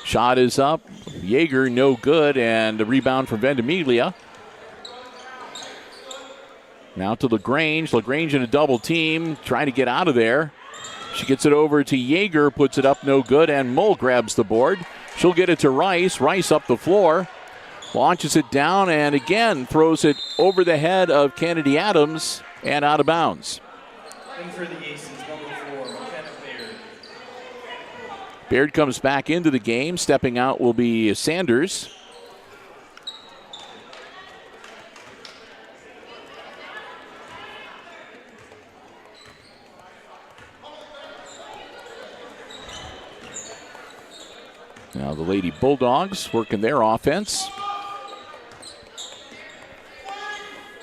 Shot is up. Yeager, no good. And a rebound from Vendimiglia. Now to LaGrange. LaGrange in a double team, trying to get out of there. She gets it over to Yeager, puts it up, no good, and Mull grabs the board. She'll get it to Rice. Rice up the floor, launches it down, and again throws it over the head of Kennedy Adams and out of bounds. And for the Aces, number 4, McKenna Baird. Baird comes back into the game. Stepping out will be Sanders. Now the Lady Bulldogs working their offense.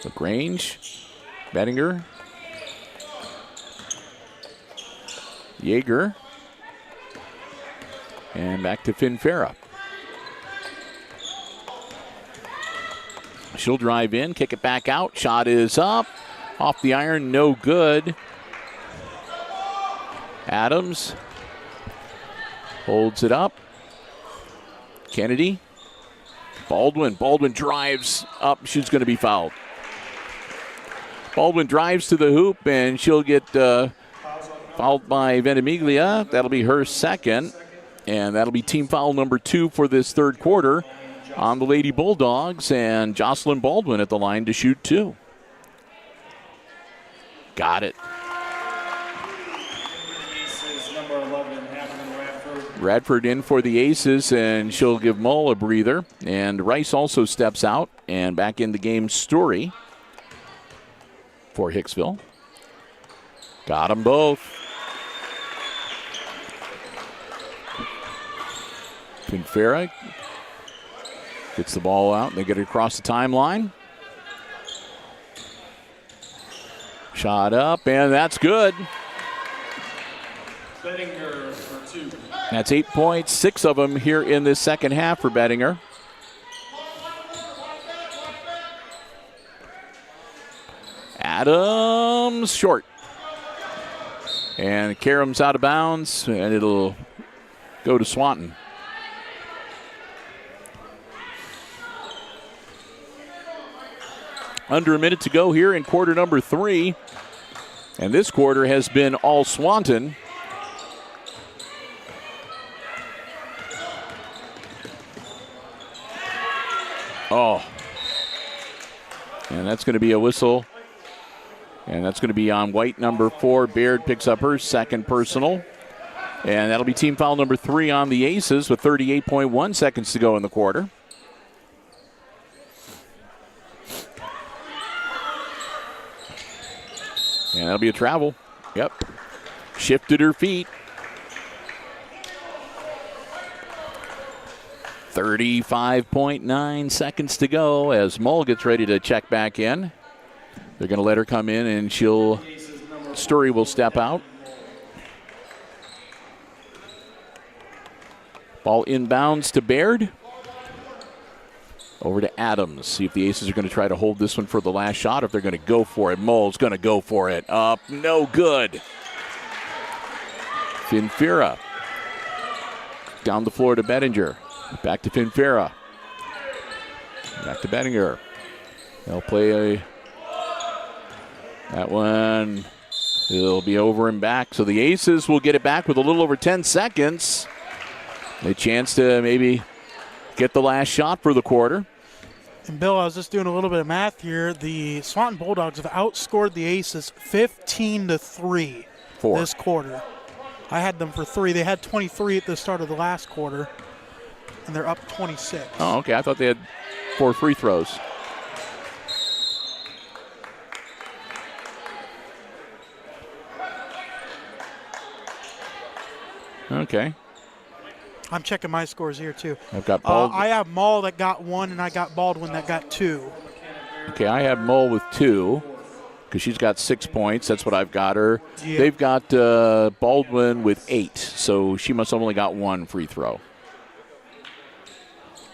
LaGrange, Bettinger, Yeager, and back to Finfera. She'll drive in, kick it back out. Shot is up, off the iron, no good. Adams holds it up. Kennedy, Baldwin drives up. She's going to be fouled. Baldwin drives to the hoop, and she'll get fouled by Vendimiglia. That'll be her second, and that'll be team foul number 2 for this third quarter on the Lady Bulldogs, and Jocelyn Baldwin at the line to shoot 2. Got it. Number 11, Radford in for the Aces, and she'll give Mull a breather. And Rice also steps out, and back in the game, Story for Hicksville. Got them both. Finfera gets the ball out, and they get it across the timeline. Shot up, and that's good. Bettinger for 2. That's 8 points, 6 of them here in this second half for Bettinger. Adams short. And Karem's out of bounds, and it'll go to Swanton. Under a minute to go here in quarter number 3. And this quarter has been all Swanton. Oh. And that's going to be a whistle. And that's going to be on white number 4. Baird picks up her second personal. And that'll be team foul number 3 on the Aces with 38.1 seconds to go in the quarter. And that'll be a travel. Yep. Shifted her feet. 35.9 seconds to go as Mull gets ready to check back in. They're going to let her come in, and Sturry will step out. Ball inbounds to Baird. Over to Adams. See if the Aces are going to try to hold this one for the last shot, if they're going to go for it. Mull's going to go for it. Up, no good. Finfera. Down the floor to Bettinger. Back to Finfera. Back to Bettinger. They'll play that one. It'll be over and back. So the Aces will get it back with a little over 10 seconds. A chance to maybe get the last shot for the quarter. And Bill, I was just doing a little bit of math here. The Swanton Bulldogs have outscored the Aces 15-3 this quarter. I had them for 3. They had 23 at the start of the last quarter, and they're up 26. Oh, okay. I thought they had 4 free throws. Okay. I'm checking my scores here, too. I've got Baldwin. I have Mull that got 1, and I got Baldwin that got 2. Okay, I have Mull with 2 because she's got 6 points. That's what I've got her. Yeah. They've got Baldwin with 8, so she must have only got 1 free throw.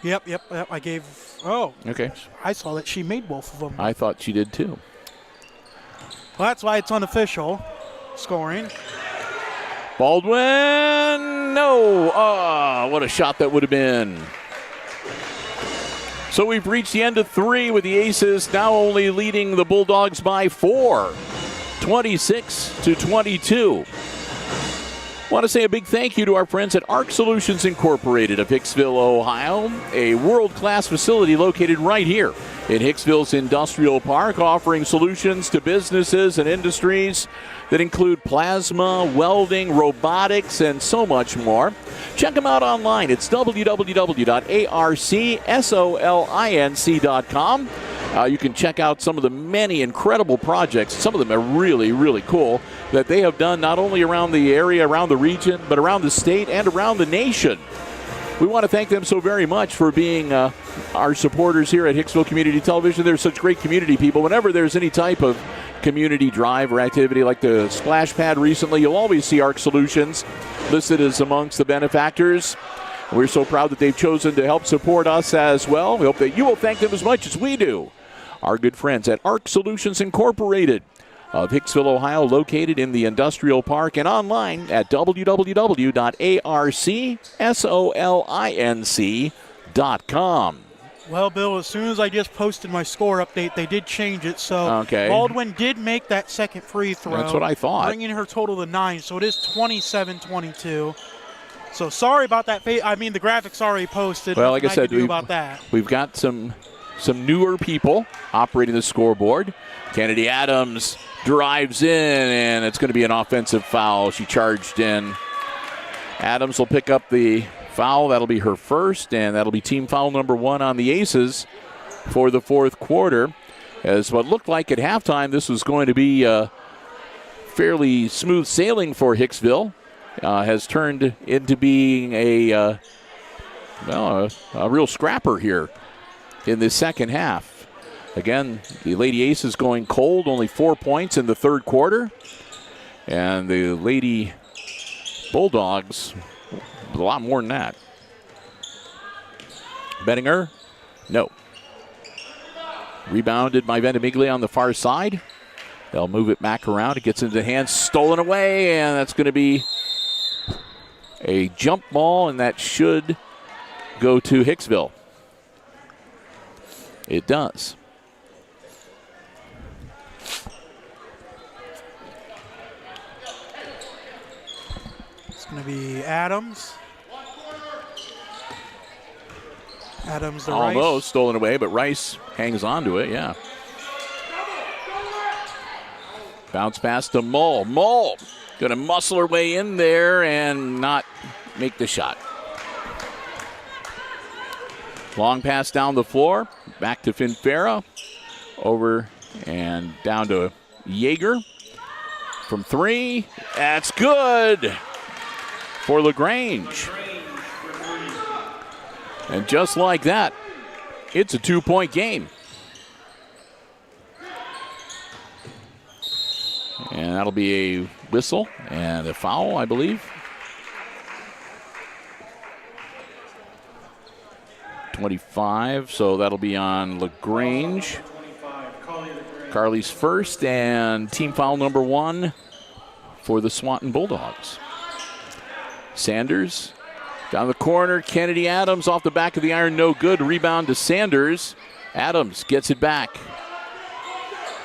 Yep. I gave – oh. Okay. I saw that she made both of them. I thought she did, too. Well, that's why it's unofficial scoring. Baldwin, no. Oh, what a shot that would have been. So we've reached the end of 3 with the Aces now only leading the Bulldogs by 4, 26-22. Want to say a big thank you to our friends at ARC Solutions Incorporated of Hicksville, Ohio, a world-class facility located right here in Hicksville's Industrial Park, offering solutions to businesses and industries that include plasma, welding, robotics, and so much more. Check them out online. It's www.arcsolinc.com. You can check out some of the many incredible projects. Some of them are really, really cool that they have done not only around the area, around the region, but around the state and around the nation. We want to thank them so very much for being our supporters here at Hicksville Community Television. They're such great community people. Whenever there's any type of community drive or activity like the splash pad recently, you'll always see ARC Solutions listed as amongst the benefactors. We're so proud that they've chosen to help support us as well. We hope that you will thank them as much as we do. Our good friends at ARC Solutions Incorporated of Hicksville, Ohio, located in the Industrial Park and online at www.arcsolinc.com. Well, Bill, as soon as I just posted my score update, they did change it. So okay. Baldwin did make that second free throw. That's what I thought. Bringing her total to 9, so it is 27-22. So sorry about that. I mean, the graphics already posted. Well, like I said, we've got some newer people operating the scoreboard. Kennedy Adams drives in, and it's going to be an offensive foul. She charged in. Adams will pick up the foul. That'll be her first, and that'll be team foul number 1 on the Aces for the fourth quarter. As what looked like at halftime, this was going to be fairly smooth sailing for Hicksville. Has turned into being a real scrapper here in the second half. Again, the Lady Aces going cold, only 4 points in the third quarter. And the Lady Bulldogs, a lot more than that. Bettinger, no. Rebounded by Ventimiglia on the far side. They'll move it back around. It gets into the hands, stolen away, and that's going to be a jump ball, and that should go to Hicksville. It does. It's going to be Adams. Adams to Rice. Almost stolen away, but Rice hangs on to it, yeah. Bounce pass to Mull. Mull going to muscle her way in there and not make the shot. Long pass down the floor. Back to Finfera. Over and down to Yeager. From three. That's good for LaGrange. And just like that, it's a 2-point game. And that'll be a whistle and a foul, I believe. 25, so that'll be on LaGrange. Carly's first, and team foul number 1 for the Swanton Bulldogs. Sanders down the corner. Kennedy Adams off the back of the iron, no good. Rebound to Sanders. Adams gets it back.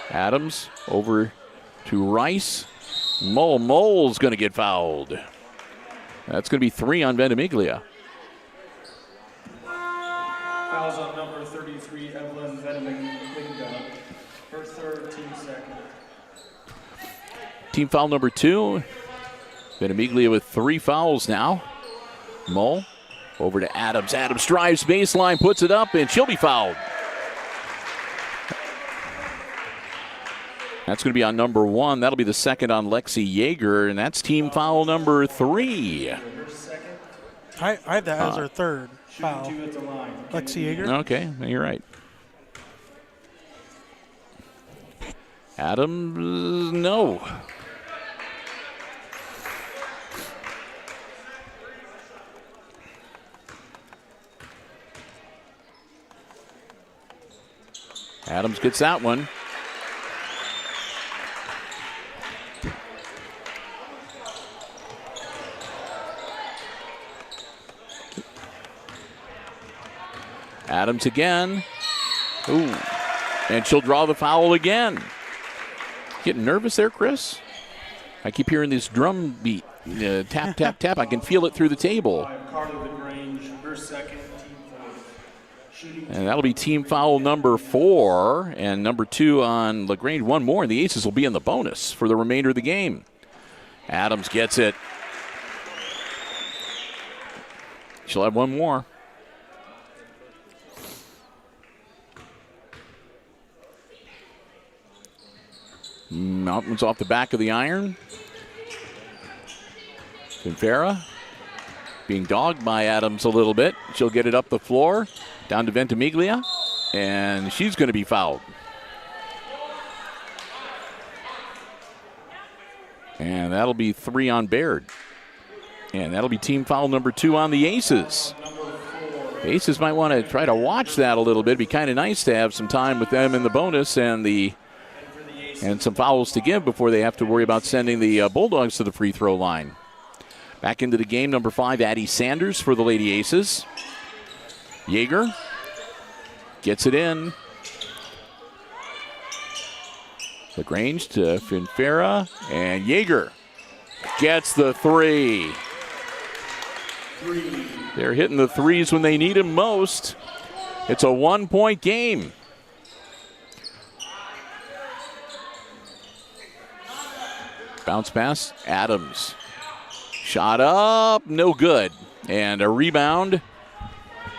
Adams over to Rice. Mull's going to get fouled. That's going to be 3 on Ventimiglia. Fouls on number 33, Evelyn Ventimiglia. Her third, team second. Team foul number 2. Ventimiglia with 3 fouls now. Mull over to Adams. Adams drives baseline, puts it up, and she'll be fouled. That's going to be on number 1. That'll be the second on Lexi Yeager, and that's team foul number 3. I have that as her third foul. Lexi Yeager. Okay, you're right. Adams, no. Adams gets that one. Adams again. Ooh. And she'll draw the foul again. Getting nervous there, Chris? I keep hearing this drum beat. Tap, tap, tap. I can feel it through the table. And that'll be team foul number 4 and number 2 on LaGrange. 1 more, and the Aces will be in the bonus for the remainder of the game. Adams gets it. She'll have 1 more. Mountains off the back of the iron. Finfera being dogged by Adams a little bit. She'll get it up the floor, down to Ventimiglia, and she's going to be fouled. And that'll be 3 on Baird. And that'll be team foul number 2 on the Aces. The Aces might want to try to watch that a little bit. It'd be kind of nice to have some time with them in the bonus and some fouls to give before they have to worry about sending the Bulldogs to the free throw line. Back into the game, number 5, Addie Sanders for the Lady Aces. Yeager gets it in. LaGrange to Finfera, and Yeager gets the 3. They're hitting the threes when they need them most. It's a 1-point game. Bounce pass, Adams. Shot up, no good. And a rebound.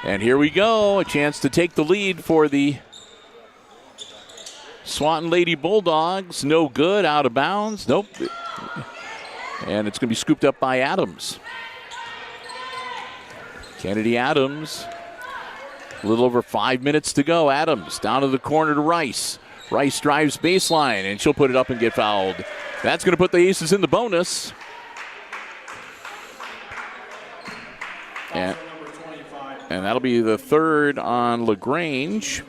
And here we go, a chance to take the lead for the Swanton Lady Bulldogs. No good, out of bounds. Nope. And it's going to be scooped up by Adams. Kennedy Adams. A little over 5 minutes to go. Adams down to the corner to Rice. Rice drives baseline, and she'll put it up and get fouled. That's going to put the Aces in the bonus. And that'll be the 3rd on LaGrange.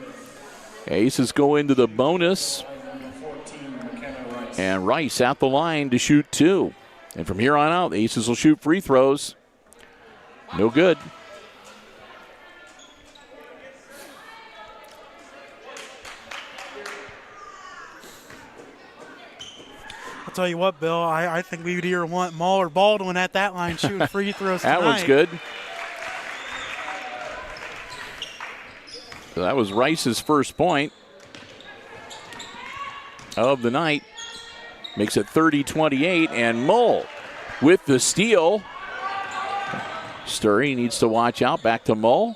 Aces go into the bonus. And Rice at the line to shoot 2. And from here on out, the Aces will shoot free throws. No good. I'll tell you what, Bill, I think we would either want Mull or Baldwin at that line shooting free throws tonight. That one's good. So that was Rice's first point of the night. Makes it 30-28, and Mull with the steal. Sturry needs to watch out. Back to Mull.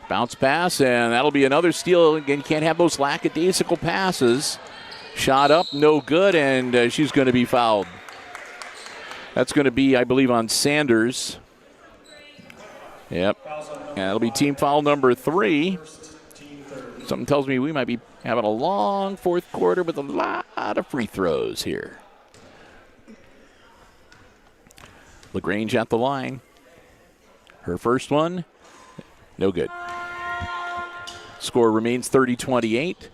Bounce pass, and that'll be another steal. Again, you can't have those lackadaisical passes. Shot up, no good, and she's going to be fouled. That's going to be, I believe, on Sanders. Yep. And that'll be team foul number 3. Something tells me we might be having a long fourth quarter with a lot of free throws here. LaGrange at the line. Her first one, no good. Score remains 30-28.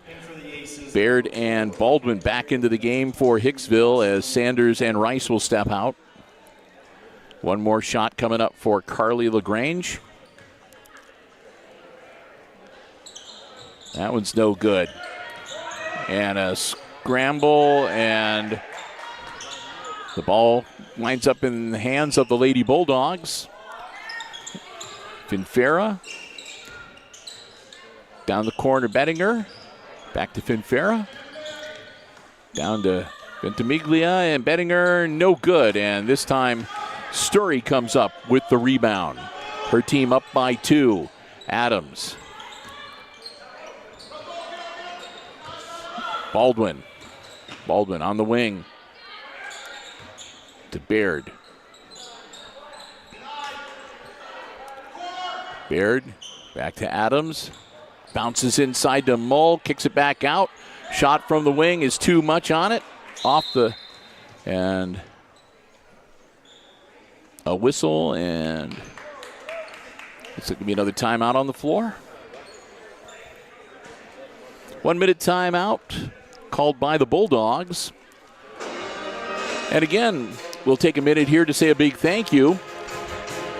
Baird and Baldwin back into the game for Hicksville as Sanders and Rice will step out. One more shot coming up for Carly LaGrange. That one's no good. And a scramble, and the ball winds up in the hands of the Lady Bulldogs. Finfera. Down the corner, Bettinger. Back to Finfera. Down to Ventimiglia, and Bettinger, no good. And this time, Sturry comes up with the rebound. Her team up by 2. Adams. Baldwin on the wing. To Baird. Baird back to Adams. Bounces inside to Mull. Kicks it back out. Shot from the wing is too much on it. And a whistle, and it's going to be another timeout on the floor. 1 minute timeout called by the Bulldogs. And again, we'll take a minute here to say a big thank you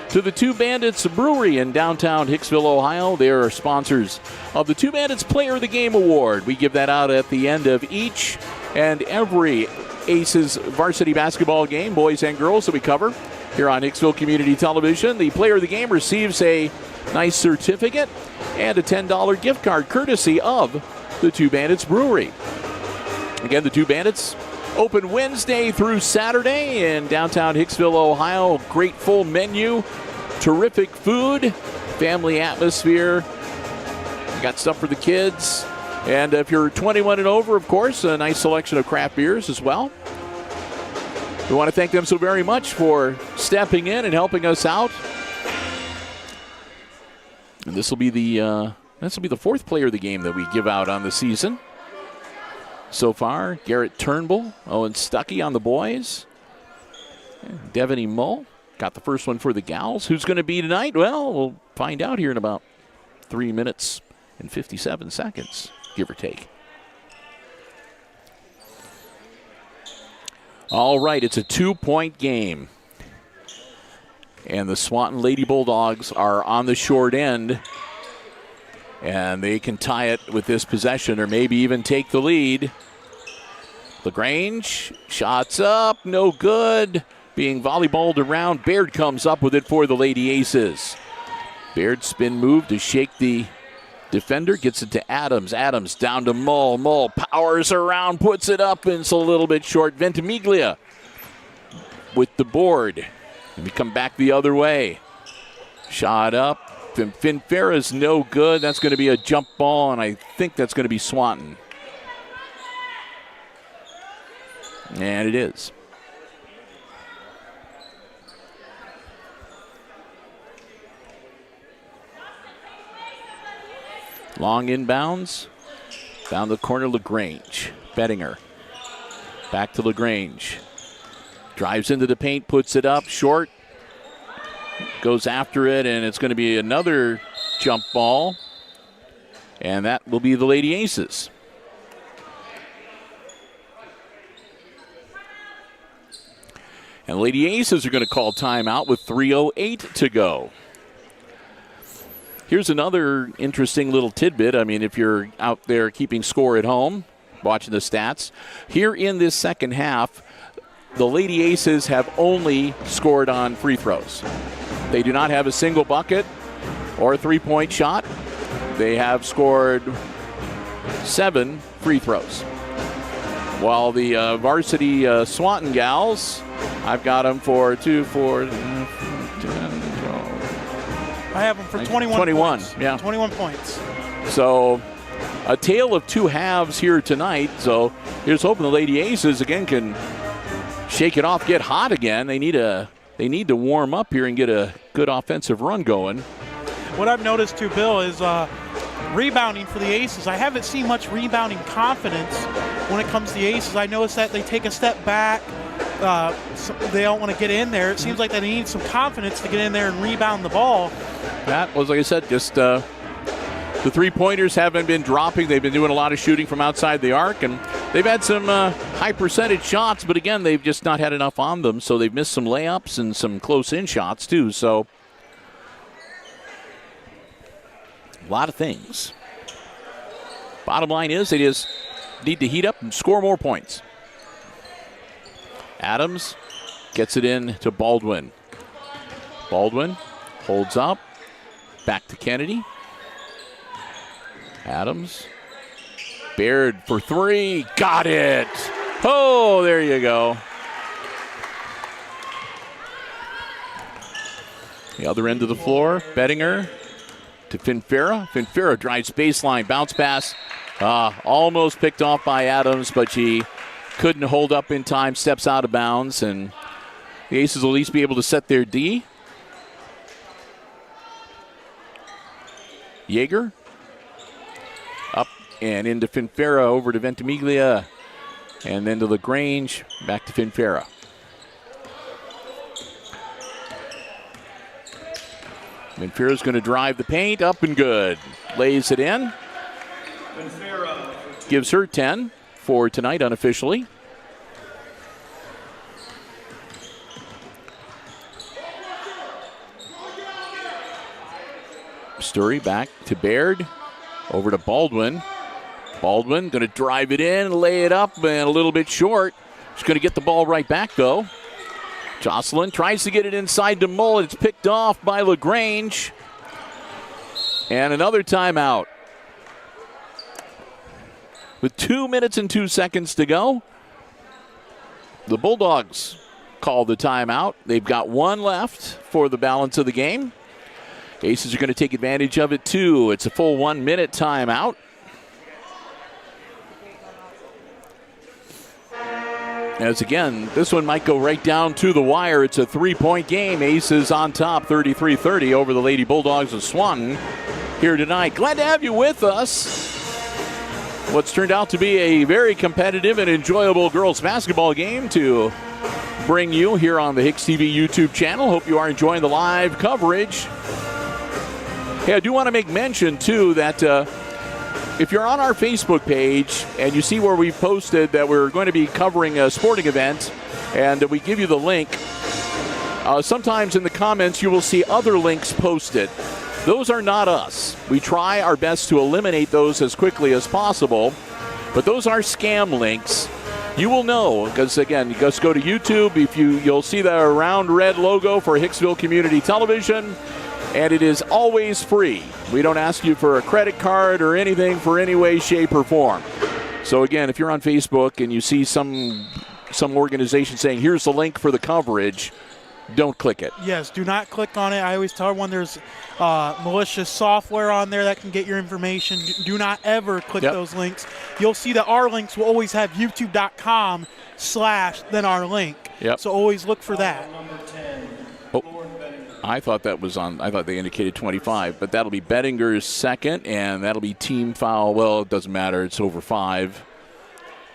to the Two Bandits Brewery in downtown Hicksville, Ohio. They are sponsors of the Two Bandits Player of the Game Award. We give that out at the end of each and every Aces varsity basketball game, boys and girls, that we cover here on Hicksville Community Television. The Player of the Game receives a nice certificate and a $10 gift card courtesy of the Two Bandits Brewery. Again, the Two Bandits open Wednesday through Saturday in downtown Hicksville, Ohio. Great full menu, terrific food, family atmosphere. You got stuff for the kids. And if you're 21 and over, of course, a nice selection of craft beers as well. We want to thank them so very much for stepping in and helping us out. And this will be the fourth player of the game that we give out on the season. So far, Garrett Turnbull, Owen Stuckey on the boys. And Devaney Mull got the first one for the gals. Who's going to be tonight? Well, we'll find out here in about 3 minutes and 57 seconds, give or take. All right, it's a 2-point game. And the Swanton Lady Bulldogs are on the short end. And they can tie it with this possession or maybe even take the lead. LaGrange, shots up, no good. Being volleyballed around. Baird comes up with it for the Lady Aces. Baird spin move to shake the defender. Gets it to Adams. Adams down to Mull. Mull powers around, puts it up, and it's a little bit short. Ventimiglia with the board. And we come back the other way. Shot up. Finfera's no good. That's going to be a jump ball, and I think that's going to be Swanton. And it is. Long inbounds. Down the corner, LaGrange. Bettinger. Back to LaGrange. Drives into the paint, puts it up, short. Goes after it, and it's going to be another jump ball. And that will be the Lady Aces. And Lady Aces are going to call timeout with 3:08 to go. Here's another interesting little tidbit. I mean, if you're out there keeping score at home, watching the stats, here in this second half, the Lady Aces have only scored on free throws. They do not have a single bucket or a three-point shot. They have scored 7 free throws. While the varsity Swanton gals, I've got them for 2, 4, 10, 12. I have them for 21 points. Yeah. 21 points. So a tale of two halves here tonight. So here's hoping the Lady Aces again can shake it off, get hot again. They need to warm up here and get a good offensive run going. What I've noticed too, Bill, is rebounding for the Aces. I haven't seen much rebounding confidence when it comes to the Aces. I noticed that they take a step back. They don't want to get in there. It seems like they need some confidence to get in there and rebound the ball. That was, like I said, just the three-pointers haven't been dropping. They've been doing a lot of shooting from outside the arc, and they've had some high percentage shots, but again, they've just not had enough on them, so they've missed some layups and some close-in shots too. So a lot of things. Bottom line is they just need to heat up and score more points. Adams gets it in to Baldwin. Baldwin holds up. Back to Kennedy. Adams. Baird for 3. Got it. Oh, there you go. The other end of the floor. Bettinger to Finfera. Finfera drives baseline. Bounce pass. Almost picked off by Adams, but she couldn't hold up in time. Steps out of bounds, and the Aces will at least be able to set their D. Yeager. Up and into Finfera, over to Ventimiglia, and then to LaGrange, back to Finfera. Finfera's going to drive the paint, up and good. Lays it in. Gives her 10 for tonight unofficially. Sturry back to Baird. Over to Baldwin. Baldwin going to drive it in, lay it up, and a little bit short. She's going to get the ball right back, though. Jocelyn tries to get it inside to Mull. It's picked off by LaGrange. And another timeout. With 2 minutes and 2 seconds to go, the Bulldogs call the timeout. They've got one left for the balance of the game. Aces are going to take advantage of it, too. It's a full 1 minute timeout. As again, this one might go right down to the wire. It's a 3-point game. Aces on top, 33-30 over the Lady Bulldogs of Swanton here tonight. Glad to have you with us. What's turned out to be a very competitive and enjoyable girls basketball game to bring you here on the HIX-TV YouTube channel. Hope you are enjoying the live coverage. Hey, I do want to make mention, too, that if you're on our Facebook page and you see where we've posted that we're going to be covering a sporting event and we give you the link, sometimes in the comments you will see other links posted. Those are not us. We try our best to eliminate those as quickly as possible, but those are scam links. You will know, because again, you just go to YouTube. You'll see the round red logo for Hicksville Community Television, and it is always free. We don't ask you for a credit card or anything for any way, shape, or form. So again, if you're on Facebook and you see some organization saying, here's the link for the coverage, don't click it. Yes, do not click on it. I always tell everyone there's malicious software on there that can get your information. Do not ever click those links. You'll see that our links will always have youtube.com/ then our link. Yep. So always look for that. Oh, I thought that was on. I thought they indicated 25, but that'll be Bettinger's second, and that'll be team foul. Well, it doesn't matter. It's over 5.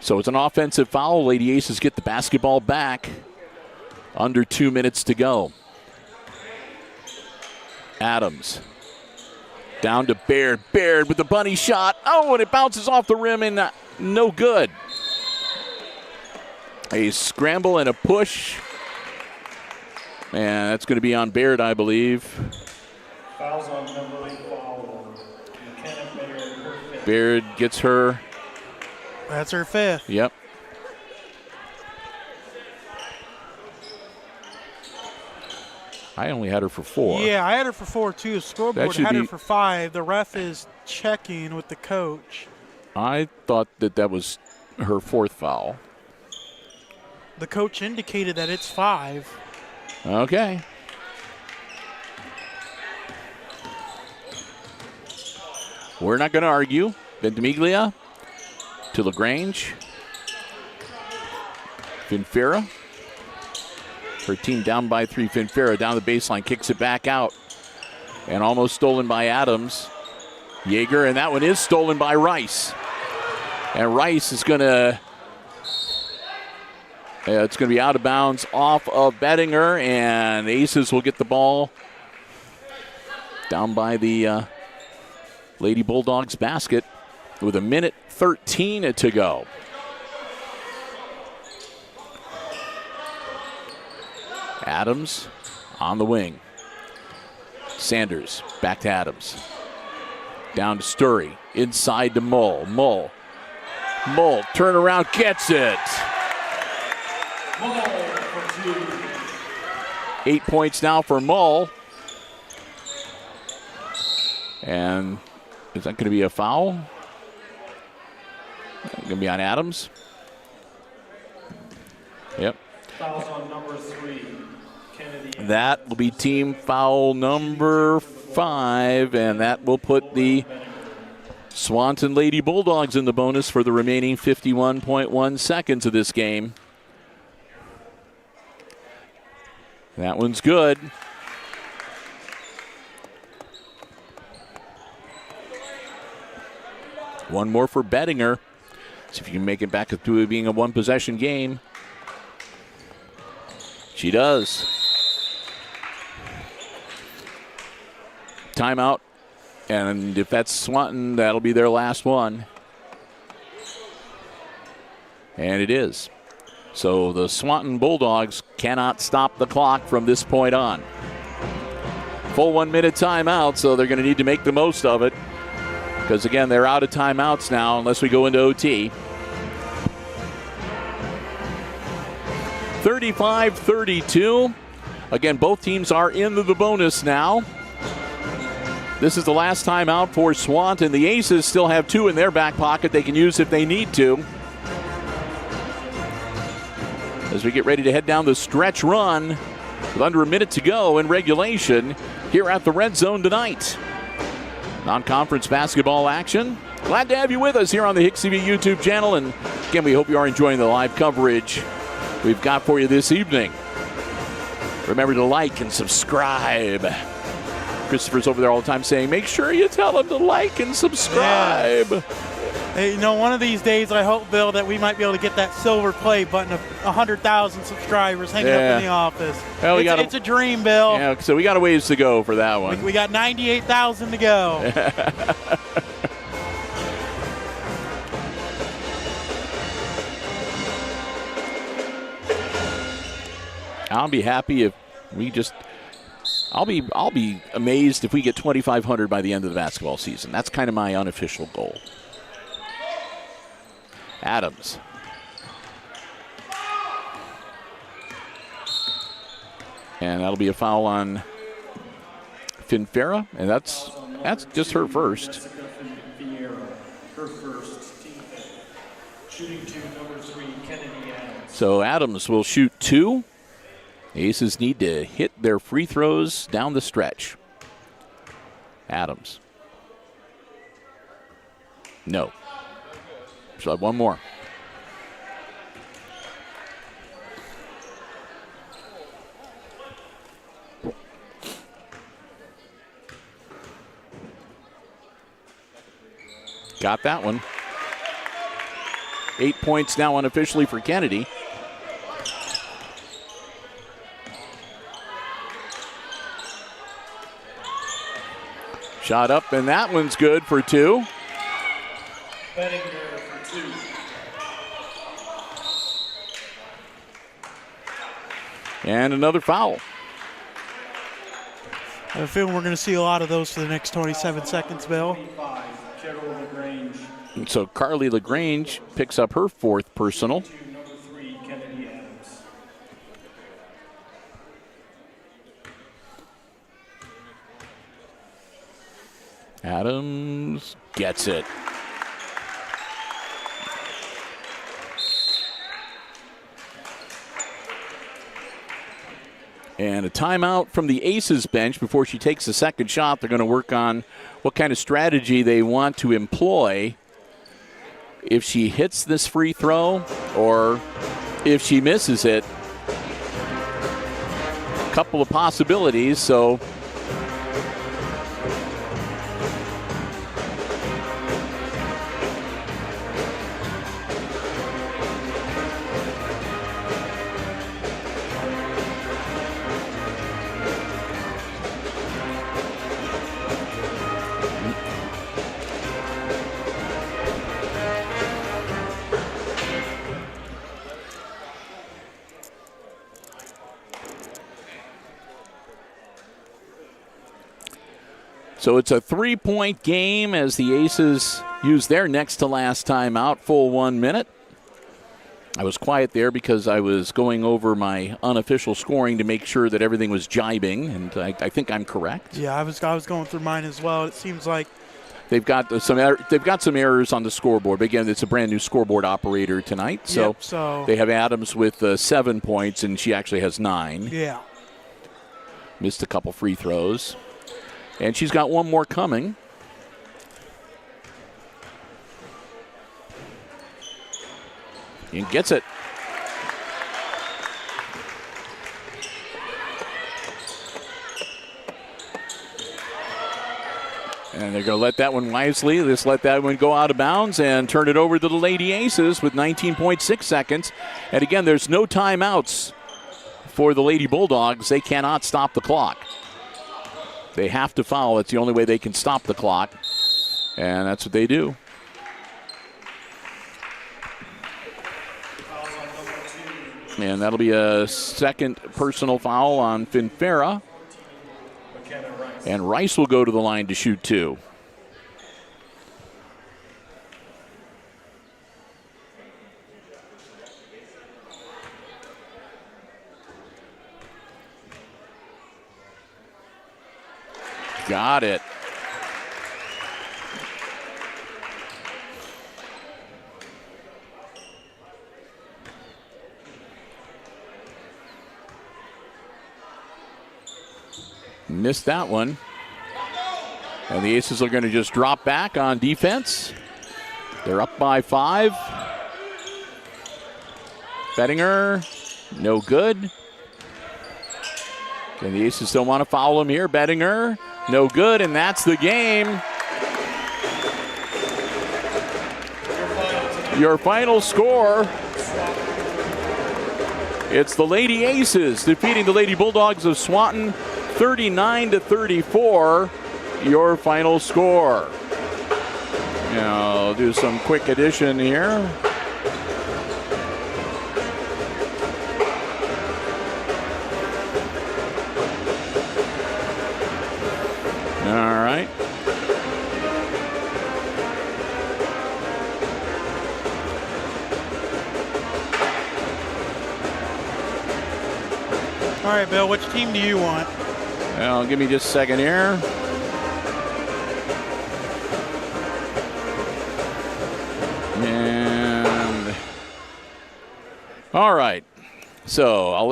So it's an offensive foul. Lady Aces get the basketball back. Under 2 minutes to go. Adams. Down to Baird. Baird with the bunny shot. Oh, and it bounces off the rim and no good. A scramble and a push And that's going to be on Baird, I believe. Fouls on number 8 Fowler. McKenna Baird, her fifth. Baird gets her. That's her 5th. Yep. I only had her for 4. Yeah, I had her for 4 too. Scoreboard had her for 5. The ref is checking with the coach. I thought that was her 4th foul. The coach indicated that it's 5. Okay. We're not going to argue. Ventimiglia to LaGrange. Finfera. Her team down by 3. Finfera down the baseline, kicks it back out. And almost stolen by Adams. Yeager, and that one is stolen by Rice. And Rice is going to, it's going to be out of bounds off of Bettinger, and Aces will get the ball down by the Lady Bulldogs basket with 1:13 to go. Adams on the wing. Sanders back to Adams. Down to Sturry. Inside to Mull. Mull, turn around, gets it. Mull for 2. 8 points now for Mull. And is that going to be a foul? Going to be on Adams. Yep. Fouls on number 3. Kennedy. That will be team foul number 5, and that will put the Swanton Lady Bulldogs in the bonus for the remaining 51.1 seconds of this game. That one's good. One more for Bettinger. See if you can make it back to it being a one-possession game. She does. Timeout. And if that's Swanton, that'll be their last one. And it is. So the Swanton Bulldogs cannot stop the clock from this point on. Full 1 minute timeout, so they're going to need to make the most of it. Because, again, they're out of timeouts now unless we go into OT. 35-32. Again, both teams are into the bonus now. This is the last timeout for Swanton. The Aces still have 2 in their back pocket they can use if they need to. As we get ready to head down the stretch run with under a minute to go in regulation here at the Red Zone tonight. Non-conference basketball action. Glad to have you with us here on the HIX-TV YouTube channel. And again, we hope you are enjoying the live coverage we've got for you this evening. Remember to like and subscribe. Christopher's over there all the time saying, make sure you tell them to like and subscribe. Yeah. Hey, you know, one of these days I hope, Bill, that we might be able to get that silver play button of 100,000 subscribers hanging up in the office. Well, it's a dream, Bill. Yeah, so we got a ways to go for that one. We got 98,000 to go. I'll be happy if we just I'll be amazed if we get 2,500 by the end of the basketball season. That's kind of my unofficial goal. Adams. And that'll be a foul on Finfera, and that's just her first. Her first. Shooting 2, number 3, Kennedy Adams. So Adams will shoot 2. Aces need to hit their free throws down the stretch. Adams. No. So have one more. Got that one. 8 points now unofficially for Kennedy. Shot up, and that one's good for 2. Bettinger for 2. And another foul. I have a feeling we're going to see a lot of those for the next 27 seconds, Bill. So Carly LaGrange picks up her 4th personal. Number 3, Kennedy Adams. Adams gets it. And a timeout from the Aces bench before she takes the second shot. They're going to work on what kind of strategy they want to employ if she hits this free throw or if she misses it. A couple of possibilities, so So it's a 3-point game as the Aces use their next to last timeout, full 1 minute. I was quiet there because I was going over my unofficial scoring to make sure that everything was jibing, and I think I'm correct. Yeah, I was going through mine as well. It seems like they've got some errors on the scoreboard. But again, it's a brand new scoreboard operator tonight. So they have Adams with 7 points, and she actually has 9. Yeah. Missed a couple free throws. And she's got one more coming. And gets it. And they're going to let that one wisely. Just let that one go out of bounds and turn it over to the Lady Aces with 19.6 seconds. And again, there's no timeouts for the Lady Bulldogs. They cannot stop the clock. They have to foul. It's the only way they can stop the clock. And that's what they do. And that'll be a second personal foul on Finfera. And Rice will go to the line to shoot 2. Got it. Missed that one. And the Aces are going to just drop back on defense. They're up by 5. Bettinger, no good. And the Aces don't want to foul him here. Bettinger, no good, and that's the game. Your final score. It's the Lady Aces defeating the Lady Bulldogs of Swanton 39-34. Your final score. Now, I'll do some quick addition here. All right. All right, Bill, which team do you want? Well, give me just a second here. And all right. So I'll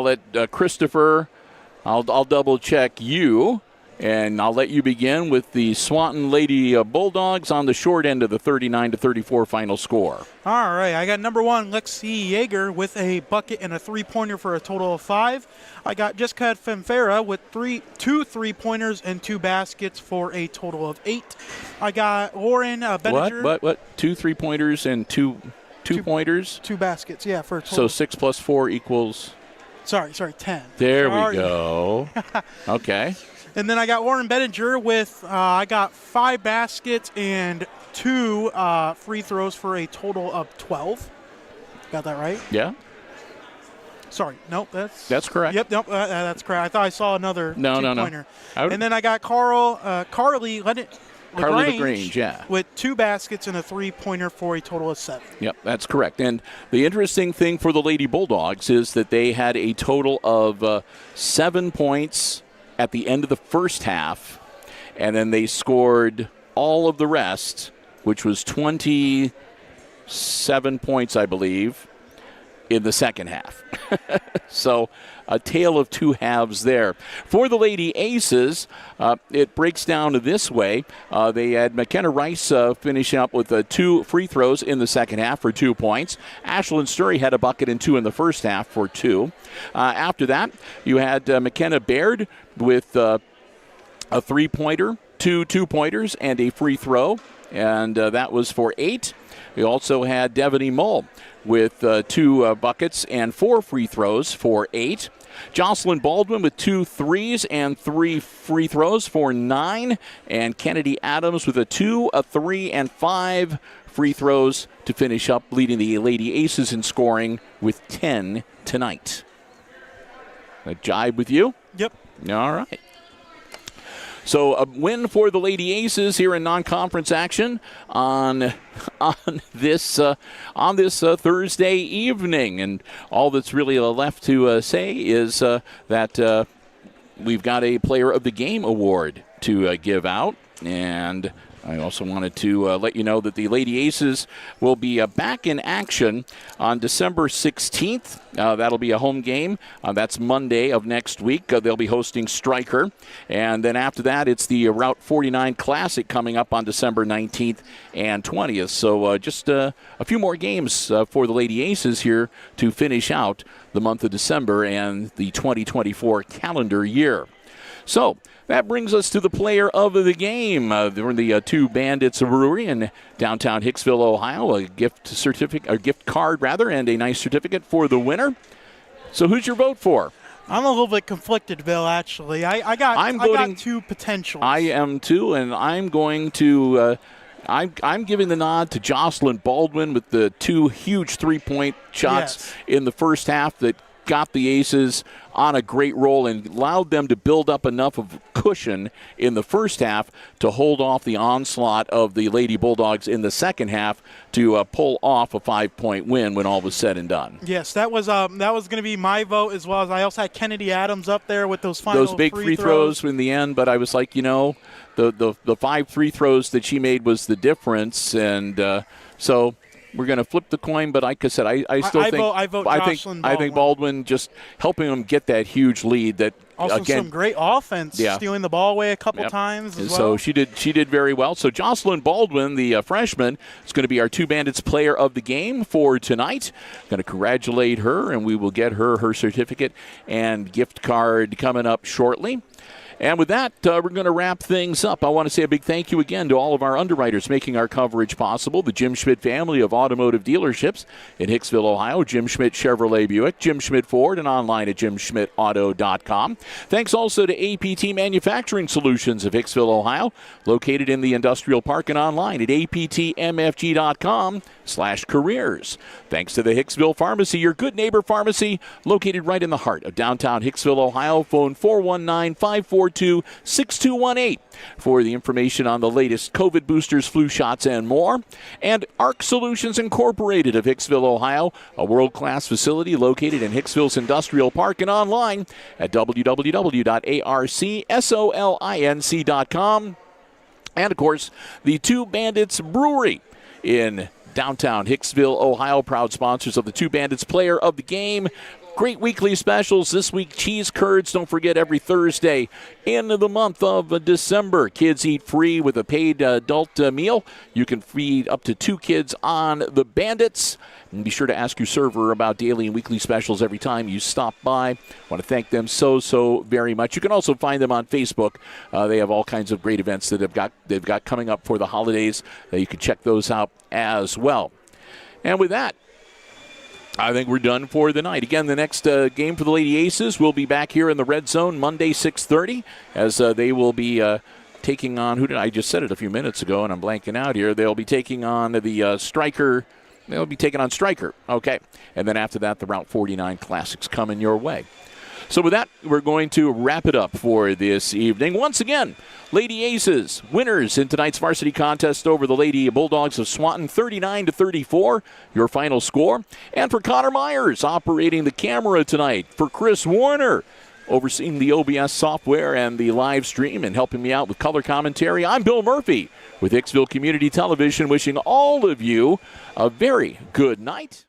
let Christopher. I'll double check you. And I'll let you begin with the Swanton Lady Bulldogs on the short end of the 39-34 final score. All right, I got number 1, Lexi Yeager, with a bucket and a 3-pointer for a total of 5. I got Jessica Finfera with 2 3-pointers and 2 baskets for a total of 8. I got Lauren Benninger. What? 2 3-pointers and two pointers? 2 baskets, yeah, for a So total. 6 plus 4 equals? Sorry, 10. There we go. Okay. And then I got Warren Bettinger with, I got 5 baskets and 2 free throws for a total of 12. Got that right? Yeah. Sorry, nope, That's correct. Yep, nope, that's correct. I thought I saw another two-pointer. No. And then I got Carly LaGrange, yeah, with 2 baskets and a 3-pointer for a total of 7. Yep, that's correct. And the interesting thing for the Lady Bulldogs is that they had a total of 7 points at the end of the first half, and then they scored all of the rest, which was 27 points, I believe, in the second half. So a tale of two halves there. For the Lady Aces, it breaks down this way. They had McKenna Rice finish up with 2 free throws in the second half for 2 points. Ashlyn Sturry had a bucket and 2 in the first half for 2. After that, you had McKenna Baird with a 3-pointer, 2 2-pointers, and a free throw, and that was for 8. We also had Devaney Mull with 2 buckets and 4 free throws for 8. Jocelyn Baldwin with 2 threes and 3 free throws for 9. And Kennedy Adams with a 2, a 3, and 5 free throws to finish up, leading the Lady Aces in scoring with 10 tonight. A jibe with you? Yep. All right. So a win for the Lady Aces here in non-conference action on this Thursday evening, and all that's really left to say is that we've got a Player of the Game award to give out, and I also wanted to let you know that the Lady Aces will be back in action on December 16th. That'll be a home game. That's Monday of next week. They'll be hosting Stryker. And then after that, it's the Route 49 Classic coming up on December 19th and 20th. So just a few more games for the Lady Aces here to finish out the month of December and the 2024 calendar year. So that brings us to the Player of the Game. They're in the Two Bandits Brewery in downtown Hicksville, Ohio. A gift card, and a nice certificate for the winner. So who's your vote for? I'm a little bit conflicted, Bill, actually. I got 2 potentials. I am too, and I'm going to I'm giving the nod to Jocelyn Baldwin with the 2 huge 3-point shots in the first half that got the Aces on a great roll and allowed them to build up enough of cushion in the first half to hold off the onslaught of the Lady Bulldogs in the second half to pull off a 5-point win when all was said and done. Yes, that was going to be my vote, as well as I also had Kennedy Adams up there with those big free throws in the end. But I was like, the 5 free throws that she made was the difference, and so we're going to flip the coin, but like I said, I think Baldwin just helping them get that huge lead. That also again, some great offense, stealing the ball away a couple times as well. So she did very well. So Jocelyn Baldwin, the freshman, is going to be our Two Bandits Player of the Game for tonight. Going to congratulate her, and we will get her certificate and gift card coming up shortly. And with that, we're going to wrap things up. I want to say a big thank you again to all of our underwriters making our coverage possible. The Jim Schmidt family of automotive dealerships in Hicksville, Ohio. Jim Schmidt Chevrolet Buick, Jim Schmidt Ford, and online at jimschmidtauto.com. Thanks also to APT Manufacturing Solutions of Hicksville, Ohio, located in the industrial park and online at aptmfg.com/careers. Thanks to the Hicksville Pharmacy, your good neighbor pharmacy, located right in the heart of downtown Hicksville, Ohio. Phone 419-542-6218 for the information on the latest COVID boosters, flu shots, and more. And ARC Solutions Incorporated of Hicksville, Ohio, a world-class facility located in Hicksville's Industrial Park and online at www.arcsolinc.com. And, of course, the Two Bandits Brewery in downtown Hicksville, Ohio, proud sponsors of the Two Bandits Player of the Game. Great weekly specials this week. Cheese curds, don't forget, every Thursday in the month of December. Kids eat free with a paid adult meal. You can feed up to 2 kids on the Bandits. And be sure to ask your server about daily and weekly specials every time you stop by. I want to thank them so very much. You can also find them on Facebook. They have all kinds of great events that they've got coming up for the holidays. You can check those out as well. And with that, I think we're done for the night. Again, the next game for the Lady Aces will be back here in the Red Zone Monday, 6:30, as they will be taking on, I just said it a few minutes ago, and I'm blanking out here. They'll be taking on the Stryker they'll be taking on Stryker. Okay. And then after that, the Route 49 Classics coming your way. So with that, we're going to wrap it up for this evening. Once again, Lady Aces, winners in tonight's varsity contest over the Lady Bulldogs of Swanton, 39-34, your final score. And for Connor Myers, operating the camera tonight. For Chris Warner, overseeing the OBS software and the live stream and helping me out with color commentary, I'm Bill Murphy with Hicksville Community Television, wishing all of you a very good night.